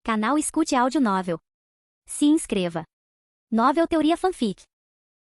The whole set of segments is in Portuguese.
Canal Escute Áudio Novel. Se inscreva. Novel Teoria Fanfic.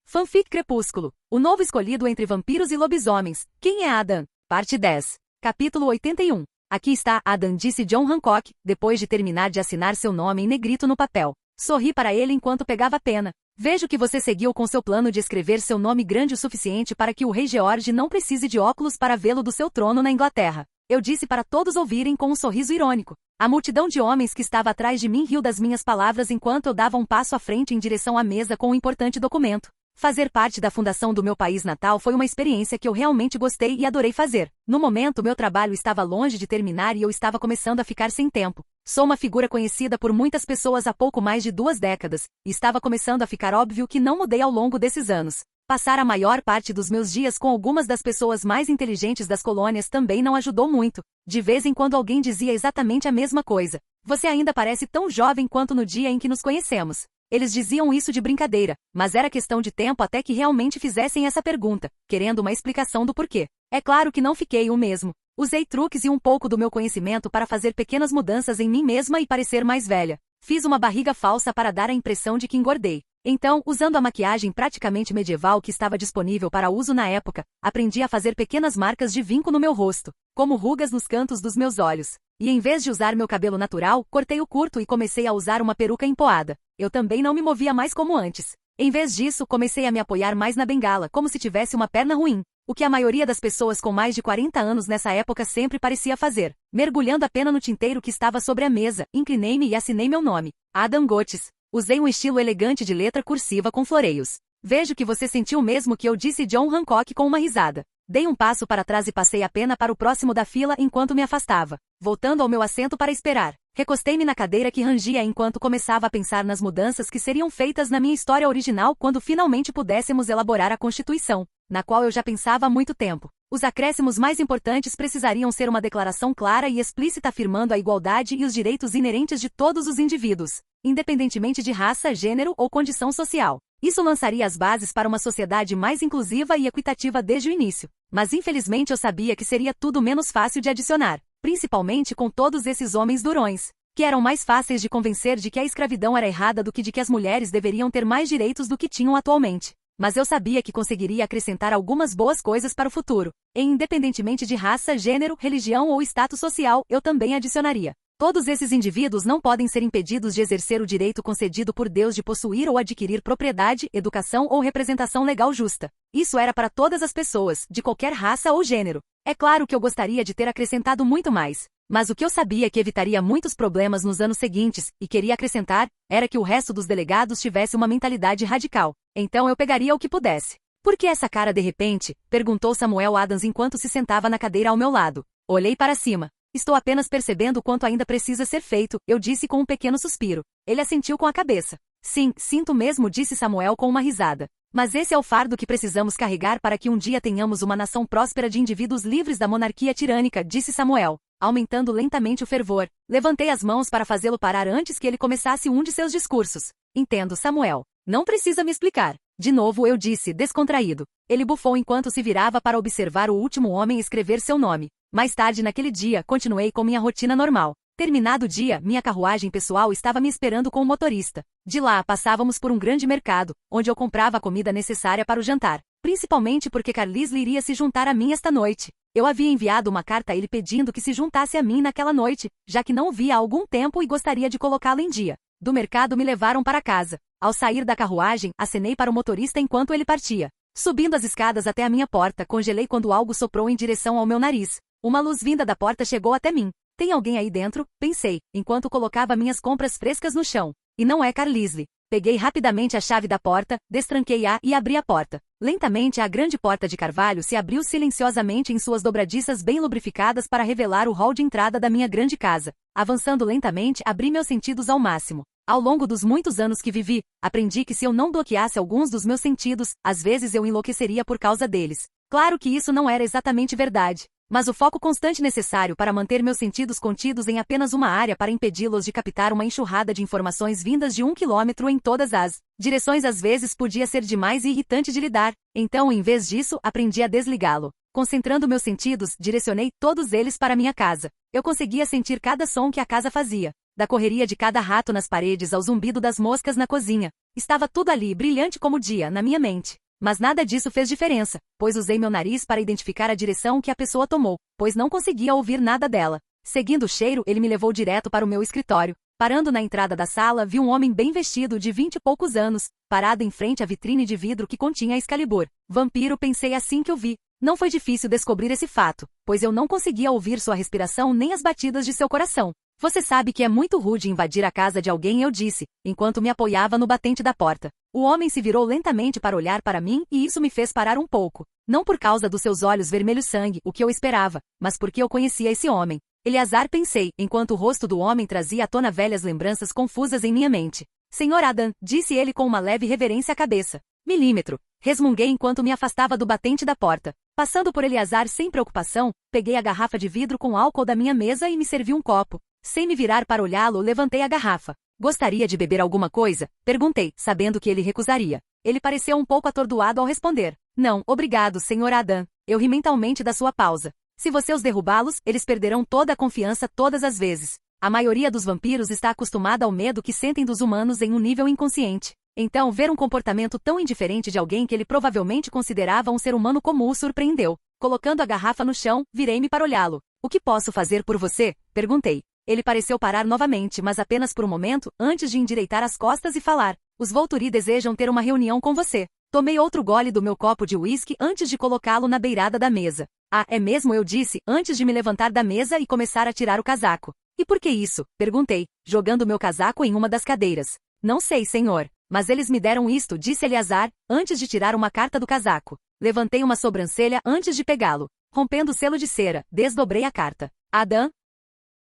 Fanfic Crepúsculo. O novo escolhido entre vampiros e lobisomens. Quem é Adam? Parte 10. Capítulo 81. Aqui está Adam, disse John Hancock, depois de terminar de assinar seu nome em negrito no papel. Sorri para ele enquanto pegava a pena. Vejo que você seguiu com seu plano de escrever seu nome grande o suficiente para que o rei George não precise de óculos para vê-lo do seu trono na Inglaterra. Eu disse para todos ouvirem com um sorriso irônico. A multidão de homens que estava atrás de mim riu das minhas palavras enquanto eu dava um passo à frente em direção à mesa com um importante documento. Fazer parte da fundação do meu país natal foi uma experiência que eu realmente gostei e adorei fazer. No momento, meu trabalho estava longe de terminar e eu estava começando a ficar sem tempo. Sou uma figura conhecida por muitas pessoas há pouco mais de 2 décadas, e estava começando a ficar óbvio que não mudei ao longo desses anos. Passar a maior parte dos meus dias com algumas das pessoas mais inteligentes das colônias também não ajudou muito. De vez em quando alguém dizia exatamente a mesma coisa. Você ainda parece tão jovem quanto no dia em que nos conhecemos. Eles diziam isso de brincadeira, mas era questão de tempo até que realmente fizessem essa pergunta, querendo uma explicação do porquê. É claro que não fiquei o mesmo. Usei truques e um pouco do meu conhecimento para fazer pequenas mudanças em mim mesma e parecer mais velha. Fiz uma barriga falsa para dar a impressão de que engordei. Então, usando a maquiagem praticamente medieval que estava disponível para uso na época, aprendi a fazer pequenas marcas de vinco no meu rosto, como rugas nos cantos dos meus olhos. E em vez de usar meu cabelo natural, cortei-o curto e comecei a usar uma peruca empoada. Eu também não me movia mais como antes. Em vez disso, comecei a me apoiar mais na bengala, como se tivesse uma perna ruim. O que a maioria das pessoas com mais de 40 anos nessa época sempre parecia fazer. Mergulhando a pena no tinteiro que estava sobre a mesa, inclinei-me e assinei meu nome. Adam Goetz. Usei um estilo elegante de letra cursiva com floreios. Vejo que você sentiu o mesmo que eu, disse John Hancock com uma risada. Dei um passo para trás e passei a pena para o próximo da fila enquanto me afastava, voltando ao meu assento para esperar. Recostei-me na cadeira que rangia enquanto começava a pensar nas mudanças que seriam feitas na minha história original quando finalmente pudéssemos elaborar a Constituição, na qual eu já pensava há muito tempo. Os acréscimos mais importantes precisariam ser uma declaração clara e explícita afirmando a igualdade e os direitos inerentes de todos os indivíduos, independentemente de raça, gênero ou condição social. Isso lançaria as bases para uma sociedade mais inclusiva e equitativa desde o início. Mas infelizmente eu sabia que seria tudo menos fácil de adicionar, principalmente com todos esses homens durões, que eram mais fáceis de convencer de que a escravidão era errada do que de que as mulheres deveriam ter mais direitos do que tinham atualmente. Mas eu sabia que conseguiria acrescentar algumas boas coisas para o futuro. E independentemente de raça, gênero, religião ou status social, eu também adicionaria. Todos esses indivíduos não podem ser impedidos de exercer o direito concedido por Deus de possuir ou adquirir propriedade, educação ou representação legal justa. Isso era para todas as pessoas, de qualquer raça ou gênero. É claro que eu gostaria de ter acrescentado muito mais. Mas o que eu sabia que evitaria muitos problemas nos anos seguintes, e queria acrescentar, era que o resto dos delegados tivesse uma mentalidade radical. Então eu pegaria o que pudesse. Por que essa cara de repente? Perguntou Samuel Adams enquanto se sentava na cadeira ao meu lado. Olhei para cima. Estou apenas percebendo o quanto ainda precisa ser feito, eu disse com um pequeno suspiro. Ele assentiu com a cabeça. Sim, sinto mesmo, disse Samuel com uma risada. Mas esse é o fardo que precisamos carregar para que um dia tenhamos uma nação próspera de indivíduos livres da monarquia tirânica, disse Samuel, aumentando lentamente o fervor. Levantei as mãos para fazê-lo parar antes que ele começasse um de seus discursos. Entendo, Samuel. Não precisa me explicar. De novo eu disse, descontraído. Ele bufou enquanto se virava para observar o último homem escrever seu nome. Mais tarde naquele dia, continuei com minha rotina normal. Terminado o dia, minha carruagem pessoal estava me esperando com o motorista. De lá, passávamos por um grande mercado, onde eu comprava a comida necessária para o jantar. Principalmente porque Carlisle iria se juntar a mim esta noite. Eu havia enviado uma carta a ele pedindo que se juntasse a mim naquela noite, já que não o via há algum tempo e gostaria de colocá-lo em dia. Do mercado me levaram para casa. Ao sair da carruagem, acenei para o motorista enquanto ele partia. Subindo as escadas até a minha porta, congelei quando algo soprou em direção ao meu nariz. Uma luz vinda da porta chegou até mim. Tem alguém aí dentro? Pensei, enquanto colocava minhas compras frescas no chão. E não é Carlisle. Peguei rapidamente a chave da porta, destranquei-a e abri a porta. Lentamente a grande porta de carvalho se abriu silenciosamente em suas dobradiças bem lubrificadas para revelar o hall de entrada da minha grande casa. Avançando lentamente, abri meus sentidos ao máximo. Ao longo dos muitos anos que vivi, aprendi que se eu não bloqueasse alguns dos meus sentidos, às vezes eu enlouqueceria por causa deles. Claro que isso não era exatamente verdade. Mas o foco constante necessário para manter meus sentidos contidos em apenas uma área para impedi-los de captar uma enxurrada de informações vindas de 1 quilômetro em todas as direções às vezes podia ser demais e irritante de lidar. Então, em vez disso, aprendi a desligá-lo. Concentrando meus sentidos, direcionei todos eles para minha casa. Eu conseguia sentir cada som que a casa fazia. da correria de cada rato nas paredes ao zumbido das moscas na cozinha. Estava tudo ali, brilhante como o dia, na minha mente. Mas nada disso fez diferença, pois usei meu nariz para identificar a direção que a pessoa tomou, pois não conseguia ouvir nada dela. Seguindo o cheiro, ele me levou direto para o meu escritório. Parando na entrada da sala, vi um homem bem vestido de 20 e poucos anos, parado em frente à vitrine de vidro que continha a Excalibur. Vampiro, pensei assim que o vi. Não foi difícil descobrir esse fato, pois eu não conseguia ouvir sua respiração nem as batidas de seu coração. Você sabe que é muito rude invadir a casa de alguém, eu disse, enquanto me apoiava no batente da porta. O homem se virou lentamente para olhar para mim e isso me fez parar um pouco. Não por causa dos seus olhos vermelhos sangue, o que eu esperava, mas porque eu conhecia esse homem. Eleazar, pensei, enquanto o rosto do homem trazia à tona velhas lembranças confusas em minha mente. Senhor Adam, disse ele com uma leve reverência à cabeça. Milímetro. Resmunguei enquanto me afastava do batente da porta. Passando por Eleazar sem preocupação, peguei a garrafa de vidro com álcool da minha mesa e me servi um copo. Sem me virar para olhá-lo, levantei a garrafa. Gostaria de beber alguma coisa? Perguntei, sabendo que ele recusaria. Ele pareceu um pouco atordoado ao responder. Não, obrigado, Sr. Adam. Eu ri mentalmente da sua pausa. Se você os derrubá-los, eles perderão toda a confiança todas as vezes. A maioria dos vampiros está acostumada ao medo que sentem dos humanos em um nível inconsciente. Então, ver um comportamento tão indiferente de alguém que ele provavelmente considerava um ser humano comum o surpreendeu. Colocando a garrafa no chão, virei-me para olhá-lo. O que posso fazer por você? Perguntei. Ele pareceu parar novamente, mas apenas por um momento, antes de endireitar as costas e falar. Os Volturi desejam ter uma reunião com você. Tomei outro gole do meu copo de uísque antes de colocá-lo na beirada da mesa. Ah, é mesmo, eu disse, antes de me levantar da mesa e começar a tirar o casaco. E por que isso? Perguntei, jogando meu casaco em uma das cadeiras. Não sei, senhor. Mas eles me deram isto, disse Eleazar, antes de tirar uma carta do casaco. Levantei uma sobrancelha antes de pegá-lo. Rompendo o selo de cera, desdobrei a carta. Adam?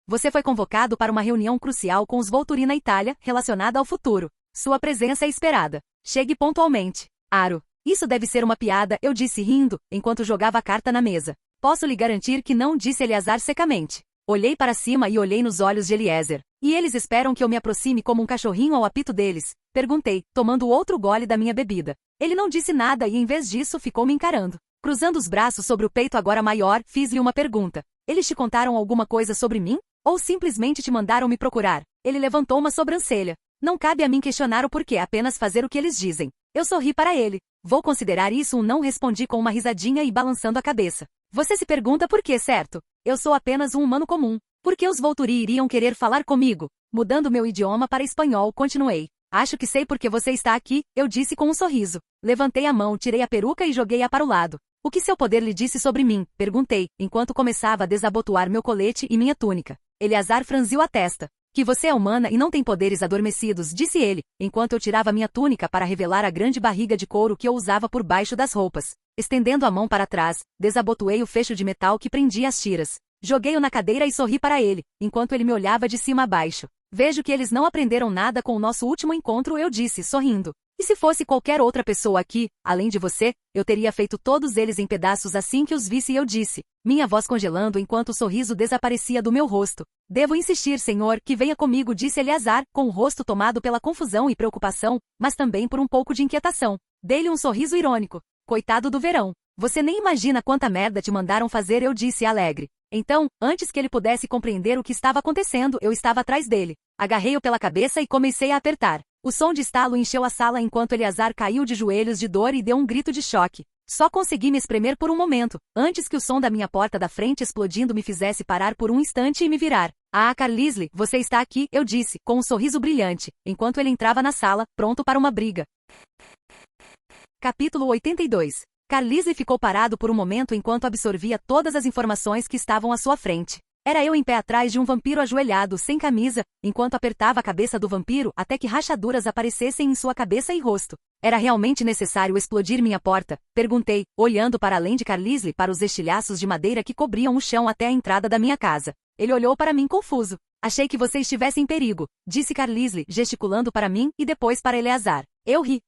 Você foi convocado para uma reunião crucial com os Volturi na Itália, relacionada ao futuro. Sua presença é esperada. Chegue pontualmente. Aro. Isso deve ser uma piada, eu disse rindo, enquanto jogava a carta na mesa. Posso lhe garantir que não, disse Eleazar secamente. Olhei para cima e olhei nos olhos de Eliezer. E eles esperam que eu me aproxime como um cachorrinho ao apito deles? Perguntei, tomando outro gole da minha bebida. Ele não disse nada e em vez disso ficou me encarando. Cruzando os braços sobre o peito agora maior, fiz-lhe uma pergunta. Eles te contaram alguma coisa sobre mim? Ou simplesmente te mandaram me procurar? Ele levantou uma sobrancelha. Não cabe a mim questionar o porquê, apenas fazer o que eles dizem. Eu sorri para ele. Vou considerar isso um não, respondi com uma risadinha e balançando a cabeça. Você se pergunta por quê, certo? Eu sou apenas um humano comum. Por que os Volturi iriam querer falar comigo? Mudando meu idioma para espanhol, continuei. Acho que sei por que você está aqui, eu disse com um sorriso. Levantei a mão, tirei a peruca e joguei-a para o lado. O que seu poder lhe disse sobre mim? Perguntei, enquanto começava a desabotoar meu colete e minha túnica. Eleazar franziu a testa. Que você é humana e não tem poderes adormecidos, disse ele, enquanto eu tirava minha túnica para revelar a grande barriga de couro que eu usava por baixo das roupas. Estendendo a mão para trás, desabotoei o fecho de metal que prendia as tiras. Joguei-o na cadeira e sorri para ele, enquanto ele me olhava de cima a baixo. Vejo que eles não aprenderam nada com o nosso último encontro, eu disse, sorrindo. E se fosse qualquer outra pessoa aqui, além de você, eu teria feito todos eles em pedaços assim que os visse, eu disse. Minha voz congelando enquanto o sorriso desaparecia do meu rosto. Devo insistir, senhor, que venha comigo, disse Eleazar, com o rosto tomado pela confusão e preocupação, mas também por um pouco de inquietação. Dei-lhe um sorriso irônico. Coitado do verão. Você nem imagina quanta merda te mandaram fazer, eu disse alegre. Então, antes que ele pudesse compreender o que estava acontecendo, eu estava atrás dele. Agarrei-o pela cabeça e comecei a apertar. O som de estalo encheu a sala enquanto Eleazar caiu de joelhos de dor e deu um grito de choque. Só consegui me espremer por um momento, antes que o som da minha porta da frente explodindo me fizesse parar por um instante e me virar. Ah, Carlisle, você está aqui, eu disse, com um sorriso brilhante, enquanto ele entrava na sala, pronto para uma briga. Capítulo 82. Carlisle ficou parado por um momento enquanto absorvia todas as informações que estavam à sua frente. Era eu em pé atrás de um vampiro ajoelhado, sem camisa, enquanto apertava a cabeça do vampiro até que rachaduras aparecessem em sua cabeça e rosto. Era realmente necessário explodir minha porta? Perguntei, olhando para além de Carlisle para os estilhaços de madeira que cobriam o chão até a entrada da minha casa. Ele olhou para mim confuso. Achei que você estivesse em perigo, disse Carlisle, gesticulando para mim e depois para Eleazar. Eu ri.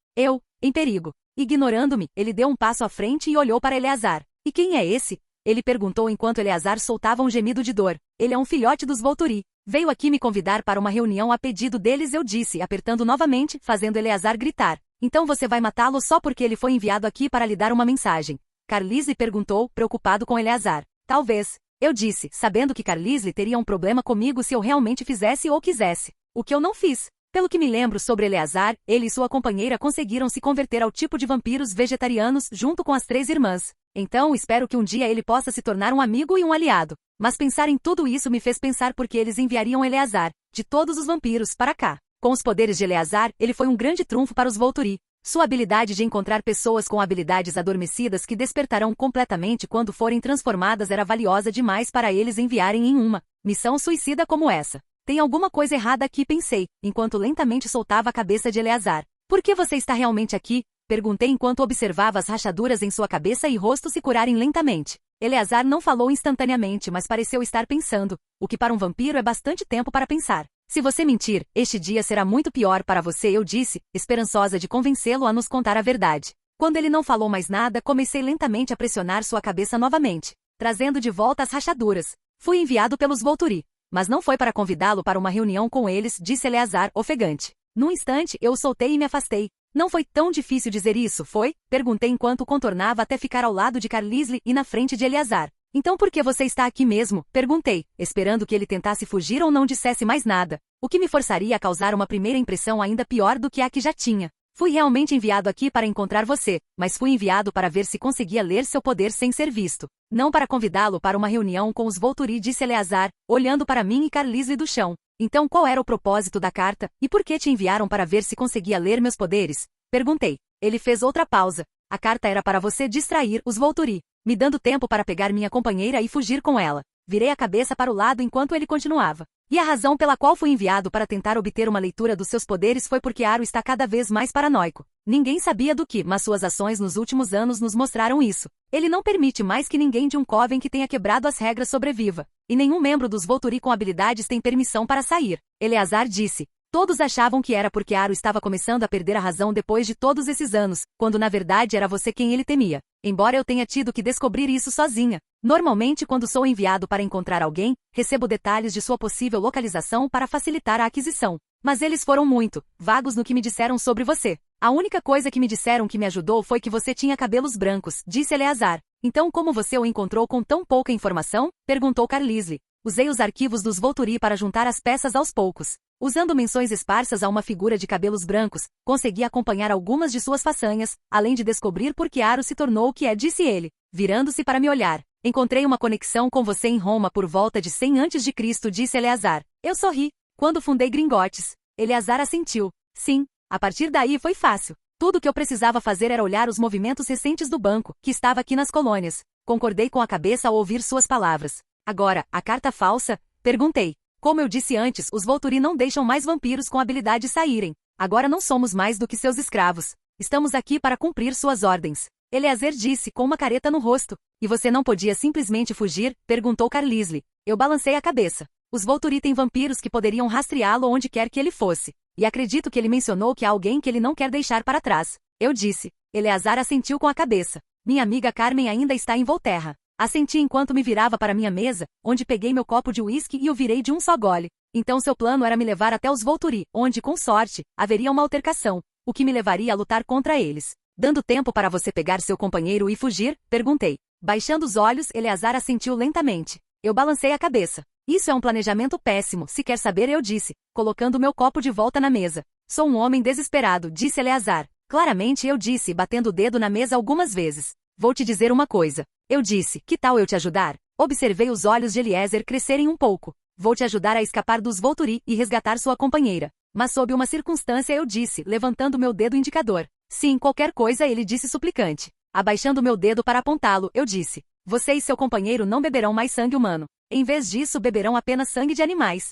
Em perigo. Ignorando-me, ele deu um passo à frente e olhou para Eleazar. E quem é esse? Ele perguntou enquanto Eleazar soltava um gemido de dor. Ele é um filhote dos Volturi. Veio aqui me convidar para uma reunião a pedido deles, eu disse, apertando novamente, fazendo Eleazar gritar. Então você vai matá-lo só porque ele foi enviado aqui para lhe dar uma mensagem? Carlisle perguntou, preocupado com Eleazar. Talvez. Eu disse, sabendo que Carlisle teria um problema comigo se eu realmente fizesse ou quisesse. O que eu não fiz. Pelo que me lembro sobre Eleazar, ele e sua companheira conseguiram se converter ao tipo de vampiros vegetarianos junto com as 3 irmãs. Então espero que um dia ele possa se tornar um amigo e um aliado. Mas pensar em tudo isso me fez pensar por que eles enviariam Eleazar, de todos os vampiros, para cá. Com os poderes de Eleazar, ele foi um grande trunfo para os Volturi. Sua habilidade de encontrar pessoas com habilidades adormecidas que despertarão completamente quando forem transformadas era valiosa demais para eles enviarem em uma missão suicida como essa. Tem alguma coisa errada aqui, pensei, enquanto lentamente soltava a cabeça de Eleazar. Por que você está realmente aqui? Perguntei enquanto observava as rachaduras em sua cabeça e rosto se curarem lentamente. Eleazar não falou instantaneamente, mas pareceu estar pensando, o que para um vampiro é bastante tempo para pensar. Se você mentir, este dia será muito pior para você, eu disse, esperançosa de convencê-lo a nos contar a verdade. Quando ele não falou mais nada, comecei lentamente a pressionar sua cabeça novamente, trazendo de volta as rachaduras. Fui enviado pelos Volturi, mas não foi para convidá-lo para uma reunião com eles, disse Eleazar, ofegante. Num instante, eu o soltei e me afastei. Não foi tão difícil dizer isso, foi? Perguntei enquanto contornava até ficar ao lado de Carlisle e na frente de Eleazar. Então por que você está aqui mesmo? Perguntei, esperando que ele tentasse fugir ou não dissesse mais nada, o que me forçaria a causar uma primeira impressão ainda pior do que a que já tinha. Fui realmente enviado aqui para encontrar você, mas fui enviado para ver se conseguia ler seu poder sem ser visto. Não para convidá-lo para uma reunião com os Volturi, disse Eleazar, olhando para mim e Carlisle do chão. Então qual era o propósito da carta, e por que te enviaram para ver se conseguia ler meus poderes? Perguntei. Ele fez outra pausa. A carta era para você distrair os Volturi, me dando tempo para pegar minha companheira e fugir com ela. Virei a cabeça para o lado enquanto ele continuava. E a razão pela qual fui enviado para tentar obter uma leitura dos seus poderes foi porque Aro está cada vez mais paranoico. Ninguém sabia do que, mas suas ações nos últimos anos nos mostraram isso. Ele não permite mais que ninguém de um coven que tenha quebrado as regras sobreviva. E nenhum membro dos Volturi com habilidades tem permissão para sair. Eleazar disse. Todos achavam que era porque Aro estava começando a perder a razão depois de todos esses anos, quando na verdade era você quem ele temia. Embora eu tenha tido que descobrir isso sozinha. Normalmente, quando sou enviado para encontrar alguém, recebo detalhes de sua possível localização para facilitar a aquisição. Mas eles foram muito vagos no que me disseram sobre você. A única coisa que me disseram que me ajudou foi que você tinha cabelos brancos, disse Eleazar. Então como você o encontrou com tão pouca informação? Perguntou Carlisle. Usei os arquivos dos Volturi para juntar as peças aos poucos. Usando menções esparsas a uma figura de cabelos brancos, consegui acompanhar algumas de suas façanhas, além de descobrir por que Aro se tornou o que é, disse ele, virando-se para me olhar. Encontrei uma conexão com você em Roma por volta de 100 a.C., disse Eleazar. Eu sorri. Quando fundei Gringotes. Eleazar assentiu. Sim, a partir daí foi fácil. Tudo o que eu precisava fazer era olhar os movimentos recentes do banco, que estava aqui nas colônias. Concordei com a cabeça ao ouvir suas palavras. Agora, a carta falsa? Perguntei. Como eu disse antes, os Volturi não deixam mais vampiros com habilidade saírem. Agora não somos mais do que seus escravos. Estamos aqui para cumprir suas ordens. Eleazar disse com uma careta no rosto. E você não podia simplesmente fugir? Perguntou Carlisle. Eu balancei a cabeça. Os Volturi têm vampiros que poderiam rastreá-lo onde quer que ele fosse. E acredito que ele mencionou que há alguém que ele não quer deixar para trás. Eu disse. Eleazar assentiu com a cabeça. Minha amiga Carmen ainda está em Volterra. Assenti enquanto me virava para minha mesa, onde peguei meu copo de uísque e o virei de um só gole. Então seu plano era me levar até os Volturi, onde, com sorte, haveria uma altercação, o que me levaria a lutar contra eles. Dando tempo para você pegar seu companheiro e fugir? Perguntei. Baixando os olhos, Eleazar assentiu lentamente. Eu balancei a cabeça. Isso é um planejamento péssimo, se quer saber, eu disse, colocando meu copo de volta na mesa. Sou um homem desesperado, disse Eleazar. Claramente eu disse, batendo o dedo na mesa algumas vezes. Vou te dizer uma coisa. Eu disse, que tal eu te ajudar? Observei os olhos de Eliezer crescerem um pouco. Vou te ajudar a escapar dos Volturi e resgatar sua companheira. Mas sob uma circunstância, eu disse, levantando meu dedo indicador. Sim, qualquer coisa, ele disse suplicante. Abaixando meu dedo para apontá-lo, eu disse. Você e seu companheiro não beberão mais sangue humano. Em vez disso, beberão apenas sangue de animais.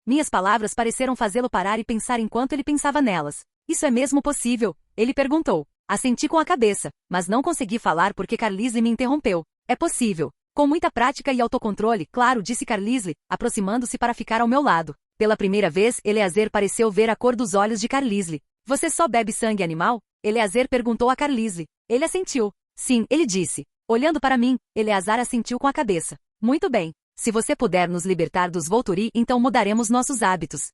Minhas palavras pareceram fazê-lo parar e pensar enquanto ele pensava nelas. Isso é mesmo possível? Ele perguntou. Assenti com a cabeça, mas não consegui falar porque Carlisle me interrompeu. É possível. Com muita prática e autocontrole, claro, disse Carlisle, aproximando-se para ficar ao meu lado. Pela primeira vez, Eleazar pareceu ver a cor dos olhos de Carlisle. Você só bebe sangue animal? Eleazar perguntou a Carlisle. Ele assentiu. Sim, ele disse. Olhando para mim, Eleazar assentiu com a cabeça. Muito bem. Se você puder nos libertar dos Volturi, então mudaremos nossos hábitos.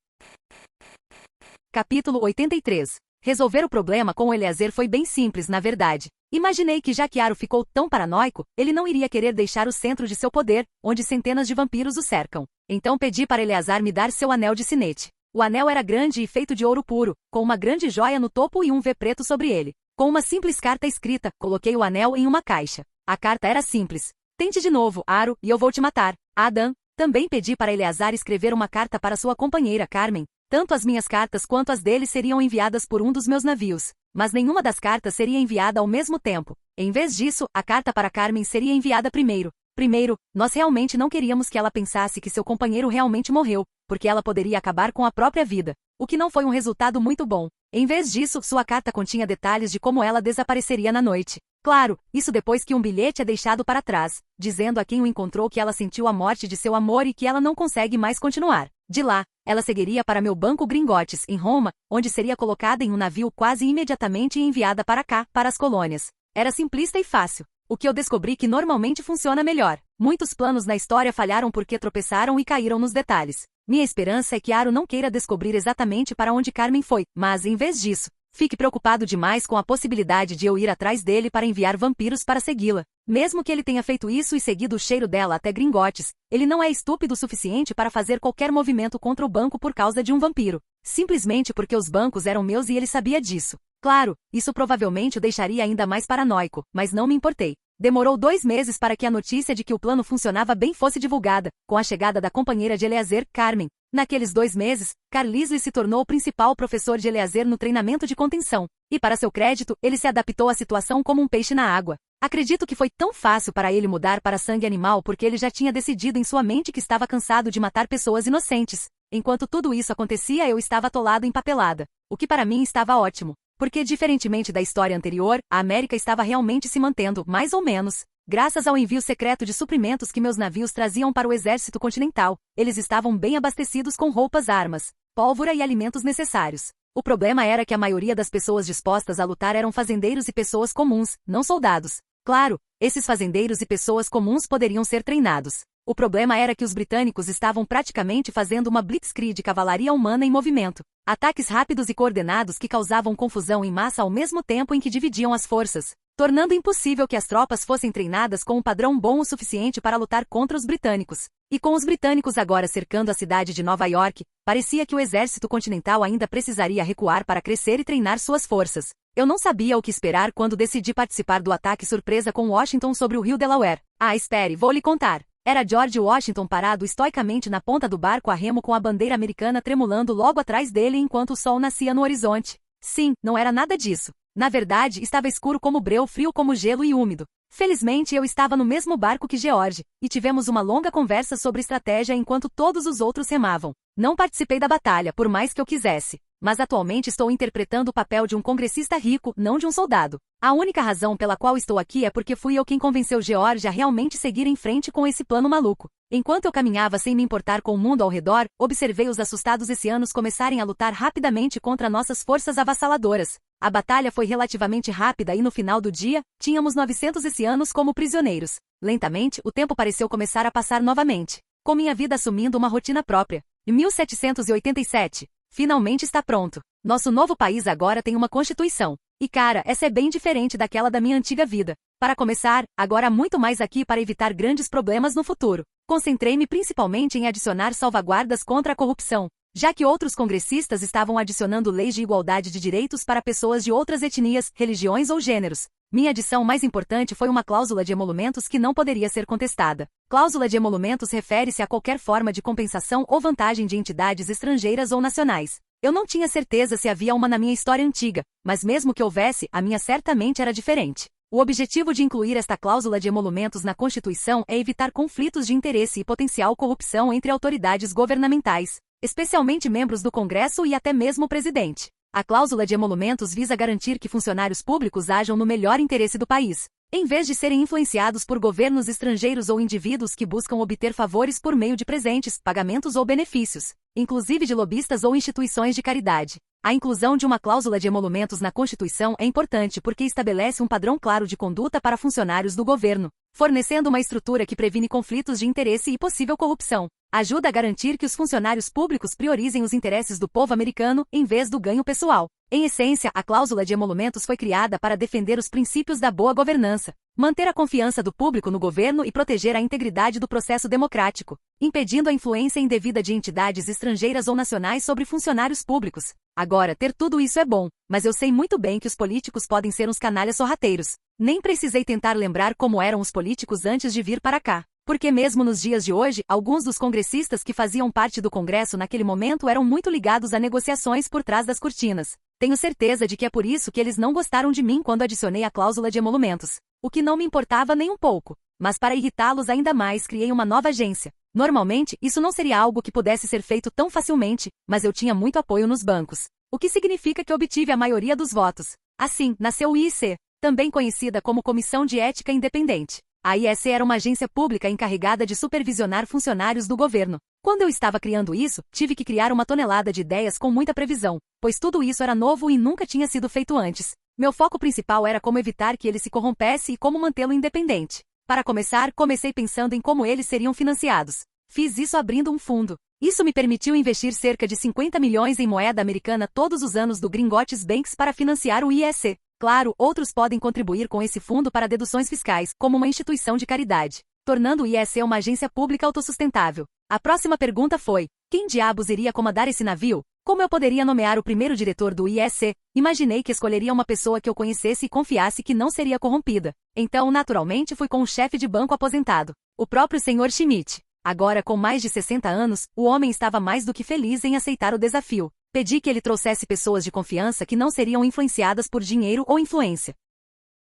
Capítulo 83. Resolver o problema com o Eliezer foi bem simples, na verdade. Imaginei que já que Aro ficou tão paranoico, ele não iria querer deixar o centro de seu poder, onde centenas de vampiros o cercam. Então pedi para Eleazar me dar seu anel de sinete. O anel era grande e feito de ouro puro, com uma grande joia no topo e um V preto sobre ele. Com uma simples carta escrita, coloquei o anel em uma caixa. A carta era simples. Tente de novo, Aro, e eu vou te matar. Adam. Também pedi para Eleazar escrever uma carta para sua companheira Carmen. Tanto as minhas cartas quanto as dele seriam enviadas por um dos meus navios. Mas nenhuma das cartas seria enviada ao mesmo tempo. Em vez disso, a carta para Carmen seria enviada primeiro. Primeiro, nós realmente não queríamos que ela pensasse que seu companheiro realmente morreu, porque ela poderia acabar com a própria vida, o que não foi um resultado muito bom. Em vez disso, sua carta continha detalhes de como ela desapareceria na noite. Claro, isso depois que um bilhete é deixado para trás, dizendo a quem o encontrou que ela sentiu a morte de seu amor e que ela não consegue mais continuar. De lá, ela seguiria para meu banco Gringotes, em Roma, onde seria colocada em um navio quase imediatamente e enviada para cá, para as colônias. Era simplista e fácil. O que eu descobri que normalmente funciona melhor. Muitos planos na história falharam porque tropeçaram e caíram nos detalhes. Minha esperança é que Aro não queira descobrir exatamente para onde Carmen foi, mas, em vez disso, fique preocupado demais com a possibilidade de eu ir atrás dele para enviar vampiros para segui-la. Mesmo que ele tenha feito isso e seguido o cheiro dela até Gringotes, ele não é estúpido o suficiente para fazer qualquer movimento contra o banco por causa de um vampiro. Simplesmente porque os bancos eram meus e ele sabia disso. Claro, isso provavelmente o deixaria ainda mais paranoico, mas não me importei. Demorou 2 meses para que a notícia de que o plano funcionava bem fosse divulgada, com a chegada da companheira de Eliezer, Carmen. Naqueles 2 meses, Carlisle se tornou o principal professor de Eliezer no treinamento de contenção, e para seu crédito, ele se adaptou à situação como um peixe na água. Acredito que foi tão fácil para ele mudar para sangue animal porque ele já tinha decidido em sua mente que estava cansado de matar pessoas inocentes. Enquanto tudo isso acontecia, eu estava atolado em papelada, o que para mim estava ótimo. Porque, diferentemente da história anterior, a América estava realmente se mantendo, mais ou menos, graças ao envio secreto de suprimentos que meus navios traziam para o exército continental. Eles estavam bem abastecidos com roupas, armas, pólvora e alimentos necessários. O problema era que a maioria das pessoas dispostas a lutar eram fazendeiros e pessoas comuns, não soldados. Claro, esses fazendeiros e pessoas comuns poderiam ser treinados. O problema era que os britânicos estavam praticamente fazendo uma blitzkrieg de cavalaria humana em movimento. Ataques rápidos e coordenados que causavam confusão em massa ao mesmo tempo em que dividiam as forças, tornando impossível que as tropas fossem treinadas com um padrão bom o suficiente para lutar contra os britânicos. E com os britânicos agora cercando a cidade de Nova York, parecia que o exército continental ainda precisaria recuar para crescer e treinar suas forças. Eu não sabia o que esperar quando decidi participar do ataque surpresa com Washington sobre o rio Delaware. Ah, espere, vou lhe contar. Era George Washington parado estoicamente na ponta do barco a remo com a bandeira americana tremulando logo atrás dele enquanto o sol nascia no horizonte. Sim, não era nada disso. Na verdade, estava escuro como breu, frio como gelo e úmido. Felizmente eu estava no mesmo barco que George, e tivemos uma longa conversa sobre estratégia enquanto todos os outros remavam. Não participei da batalha, por mais que eu quisesse. Mas atualmente estou interpretando o papel de um congressista rico, não de um soldado. A única razão pela qual estou aqui é porque fui eu quem convenceu George a realmente seguir em frente com esse plano maluco. Enquanto eu caminhava sem me importar com o mundo ao redor, observei os assustados hessianos começarem a lutar rapidamente contra nossas forças avassaladoras. A batalha foi relativamente rápida e no final do dia, tínhamos 900 hessianos como prisioneiros. Lentamente, o tempo pareceu começar a passar novamente, com minha vida assumindo uma rotina própria. Em 1787, finalmente está pronto. Nosso novo país agora tem uma constituição. E cara, essa é bem diferente daquela da minha antiga vida. Para começar, agora há muito mais aqui para evitar grandes problemas no futuro. Concentrei-me principalmente em adicionar salvaguardas contra a corrupção, já que outros congressistas estavam adicionando leis de igualdade de direitos para pessoas de outras etnias, religiões ou gêneros. Minha adição mais importante foi uma cláusula de emolumentos que não poderia ser contestada. Cláusula de emolumentos refere-se a qualquer forma de compensação ou vantagem de entidades estrangeiras ou nacionais. Eu não tinha certeza se havia uma na minha história antiga, mas mesmo que houvesse, a minha certamente era diferente. O objetivo de incluir esta cláusula de emolumentos na Constituição é evitar conflitos de interesse e potencial corrupção entre autoridades governamentais, especialmente membros do Congresso e até mesmo o presidente. A cláusula de emolumentos visa garantir que funcionários públicos ajam no melhor interesse do país, em vez de serem influenciados por governos estrangeiros ou indivíduos que buscam obter favores por meio de presentes, pagamentos ou benefícios, inclusive de lobistas ou instituições de caridade. A inclusão de uma cláusula de emolumentos na Constituição é importante porque estabelece um padrão claro de conduta para funcionários do governo, fornecendo uma estrutura que previne conflitos de interesse e possível corrupção. Ajuda a garantir que os funcionários públicos priorizem os interesses do povo americano em vez do ganho pessoal. Em essência, a cláusula de emolumentos foi criada para defender os princípios da boa governança, manter a confiança do público no governo e proteger a integridade do processo democrático, impedindo a influência indevida de entidades estrangeiras ou nacionais sobre funcionários públicos. Agora, ter tudo isso é bom, mas eu sei muito bem que os políticos podem ser uns canalhas sorrateiros. Nem precisei tentar lembrar como eram os políticos antes de vir para cá. Porque mesmo nos dias de hoje, alguns dos congressistas que faziam parte do Congresso naquele momento eram muito ligados a negociações por trás das cortinas. Tenho certeza de que é por isso que eles não gostaram de mim quando adicionei a cláusula de emolumentos. O que não me importava nem um pouco. Mas para irritá-los ainda mais, criei uma nova agência. Normalmente, isso não seria algo que pudesse ser feito tão facilmente, mas eu tinha muito apoio nos bancos. O que significa que obtive a maioria dos votos. Assim, nasceu o IEC, também conhecida como Comissão de Ética Independente. A IEC era uma agência pública encarregada de supervisionar funcionários do governo. Quando eu estava criando isso, tive que criar uma tonelada de ideias com muita previsão, pois tudo isso era novo e nunca tinha sido feito antes. Meu foco principal era como evitar que ele se corrompesse e como mantê-lo independente. Para começar, comecei pensando em como eles seriam financiados. Fiz isso abrindo um fundo. Isso me permitiu investir cerca de 50 milhões em moeda americana todos os anos do Gringotts Banks para financiar o IEC. Claro, outros podem contribuir com esse fundo para deduções fiscais, como uma instituição de caridade, tornando o IEC uma agência pública autossustentável. A próxima pergunta foi: quem diabos iria comandar esse navio? Como eu poderia nomear o primeiro diretor do IEC? Imaginei que escolheria uma pessoa que eu conhecesse e confiasse que não seria corrompida. Então, naturalmente, fui com um chefe de banco aposentado, o próprio Sr. Schmidt. Agora, com mais de 60 anos, o homem estava mais do que feliz em aceitar o desafio. Pedi que ele trouxesse pessoas de confiança que não seriam influenciadas por dinheiro ou influência.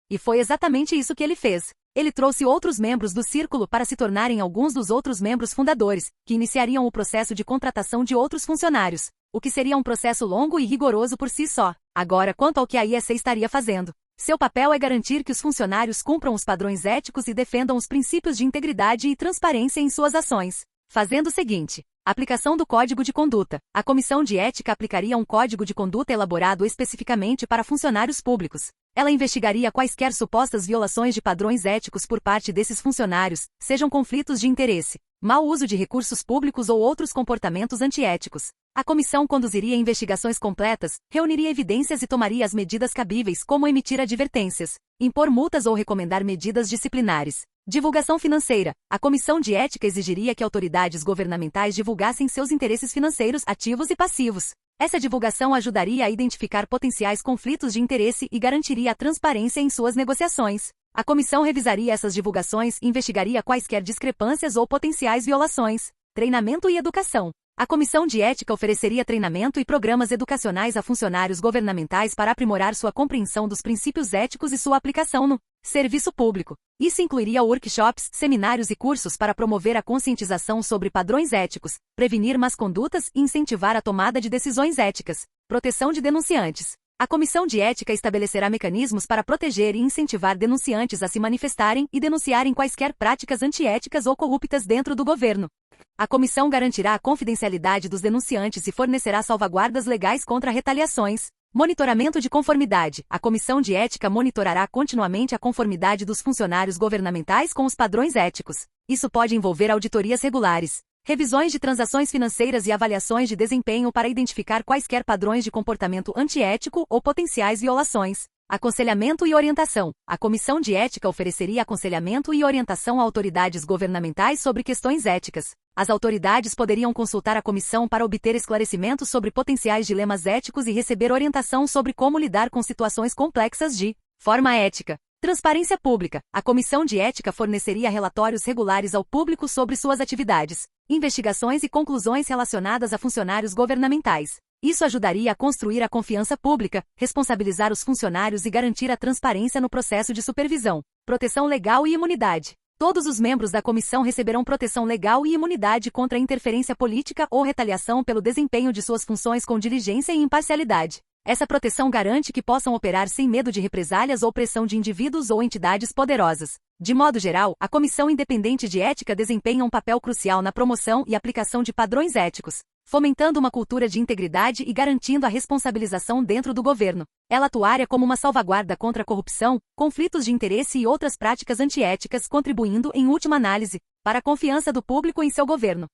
E foi exatamente isso que ele fez. Ele trouxe outros membros do círculo para se tornarem alguns dos outros membros fundadores, que iniciariam o processo de contratação de outros funcionários, o que seria um processo longo e rigoroso por si só. Agora, quanto ao que a IEC estaria fazendo. Seu papel é garantir que os funcionários cumpram os padrões éticos e defendam os princípios de integridade e transparência em suas ações. Fazendo o seguinte: aplicação do Código de Conduta. A Comissão de Ética aplicaria um código de conduta elaborado especificamente para funcionários públicos. Ela investigaria quaisquer supostas violações de padrões éticos por parte desses funcionários, sejam conflitos de interesse, mau uso de recursos públicos ou outros comportamentos antiéticos. A comissão conduziria investigações completas, reuniria evidências e tomaria as medidas cabíveis, como emitir advertências, impor multas ou recomendar medidas disciplinares. Divulgação financeira. A Comissão de Ética exigiria que autoridades governamentais divulgassem seus interesses financeiros ativos e passivos. Essa divulgação ajudaria a identificar potenciais conflitos de interesse e garantiria a transparência em suas negociações. A comissão revisaria essas divulgações e investigaria quaisquer discrepâncias ou potenciais violações. Treinamento e educação. A Comissão de Ética ofereceria treinamento e programas educacionais a funcionários governamentais para aprimorar sua compreensão dos princípios éticos e sua aplicação no serviço público. Isso incluiria workshops, seminários e cursos para promover a conscientização sobre padrões éticos, prevenir más condutas e incentivar a tomada de decisões éticas. Proteção de denunciantes. A Comissão de Ética estabelecerá mecanismos para proteger e incentivar denunciantes a se manifestarem e denunciarem quaisquer práticas antiéticas ou corruptas dentro do governo. A comissão garantirá a confidencialidade dos denunciantes e fornecerá salvaguardas legais contra retaliações. Monitoramento de conformidade. A Comissão de Ética monitorará continuamente a conformidade dos funcionários governamentais com os padrões éticos. Isso pode envolver auditorias regulares, revisões de transações financeiras e avaliações de desempenho para identificar quaisquer padrões de comportamento antiético ou potenciais violações. Aconselhamento e orientação. A Comissão de Ética ofereceria aconselhamento e orientação a autoridades governamentais sobre questões éticas. As autoridades poderiam consultar a comissão para obter esclarecimentos sobre potenciais dilemas éticos e receber orientação sobre como lidar com situações complexas de forma ética. Transparência pública. A Comissão de Ética forneceria relatórios regulares ao público sobre suas atividades, investigações e conclusões relacionadas a funcionários governamentais. Isso ajudaria a construir a confiança pública, responsabilizar os funcionários e garantir a transparência no processo de supervisão. Proteção legal e imunidade. Todos os membros da comissão receberão proteção legal e imunidade contra interferência política ou retaliação pelo desempenho de suas funções com diligência e imparcialidade. Essa proteção garante que possam operar sem medo de represálias ou pressão de indivíduos ou entidades poderosas. De modo geral, a Comissão Independente de Ética desempenha um papel crucial na promoção e aplicação de padrões éticos, fomentando uma cultura de integridade e garantindo a responsabilização dentro do governo. Ela atuaria como uma salvaguarda contra a corrupção, conflitos de interesse e outras práticas antiéticas, contribuindo, em última análise, para a confiança do público em seu governo.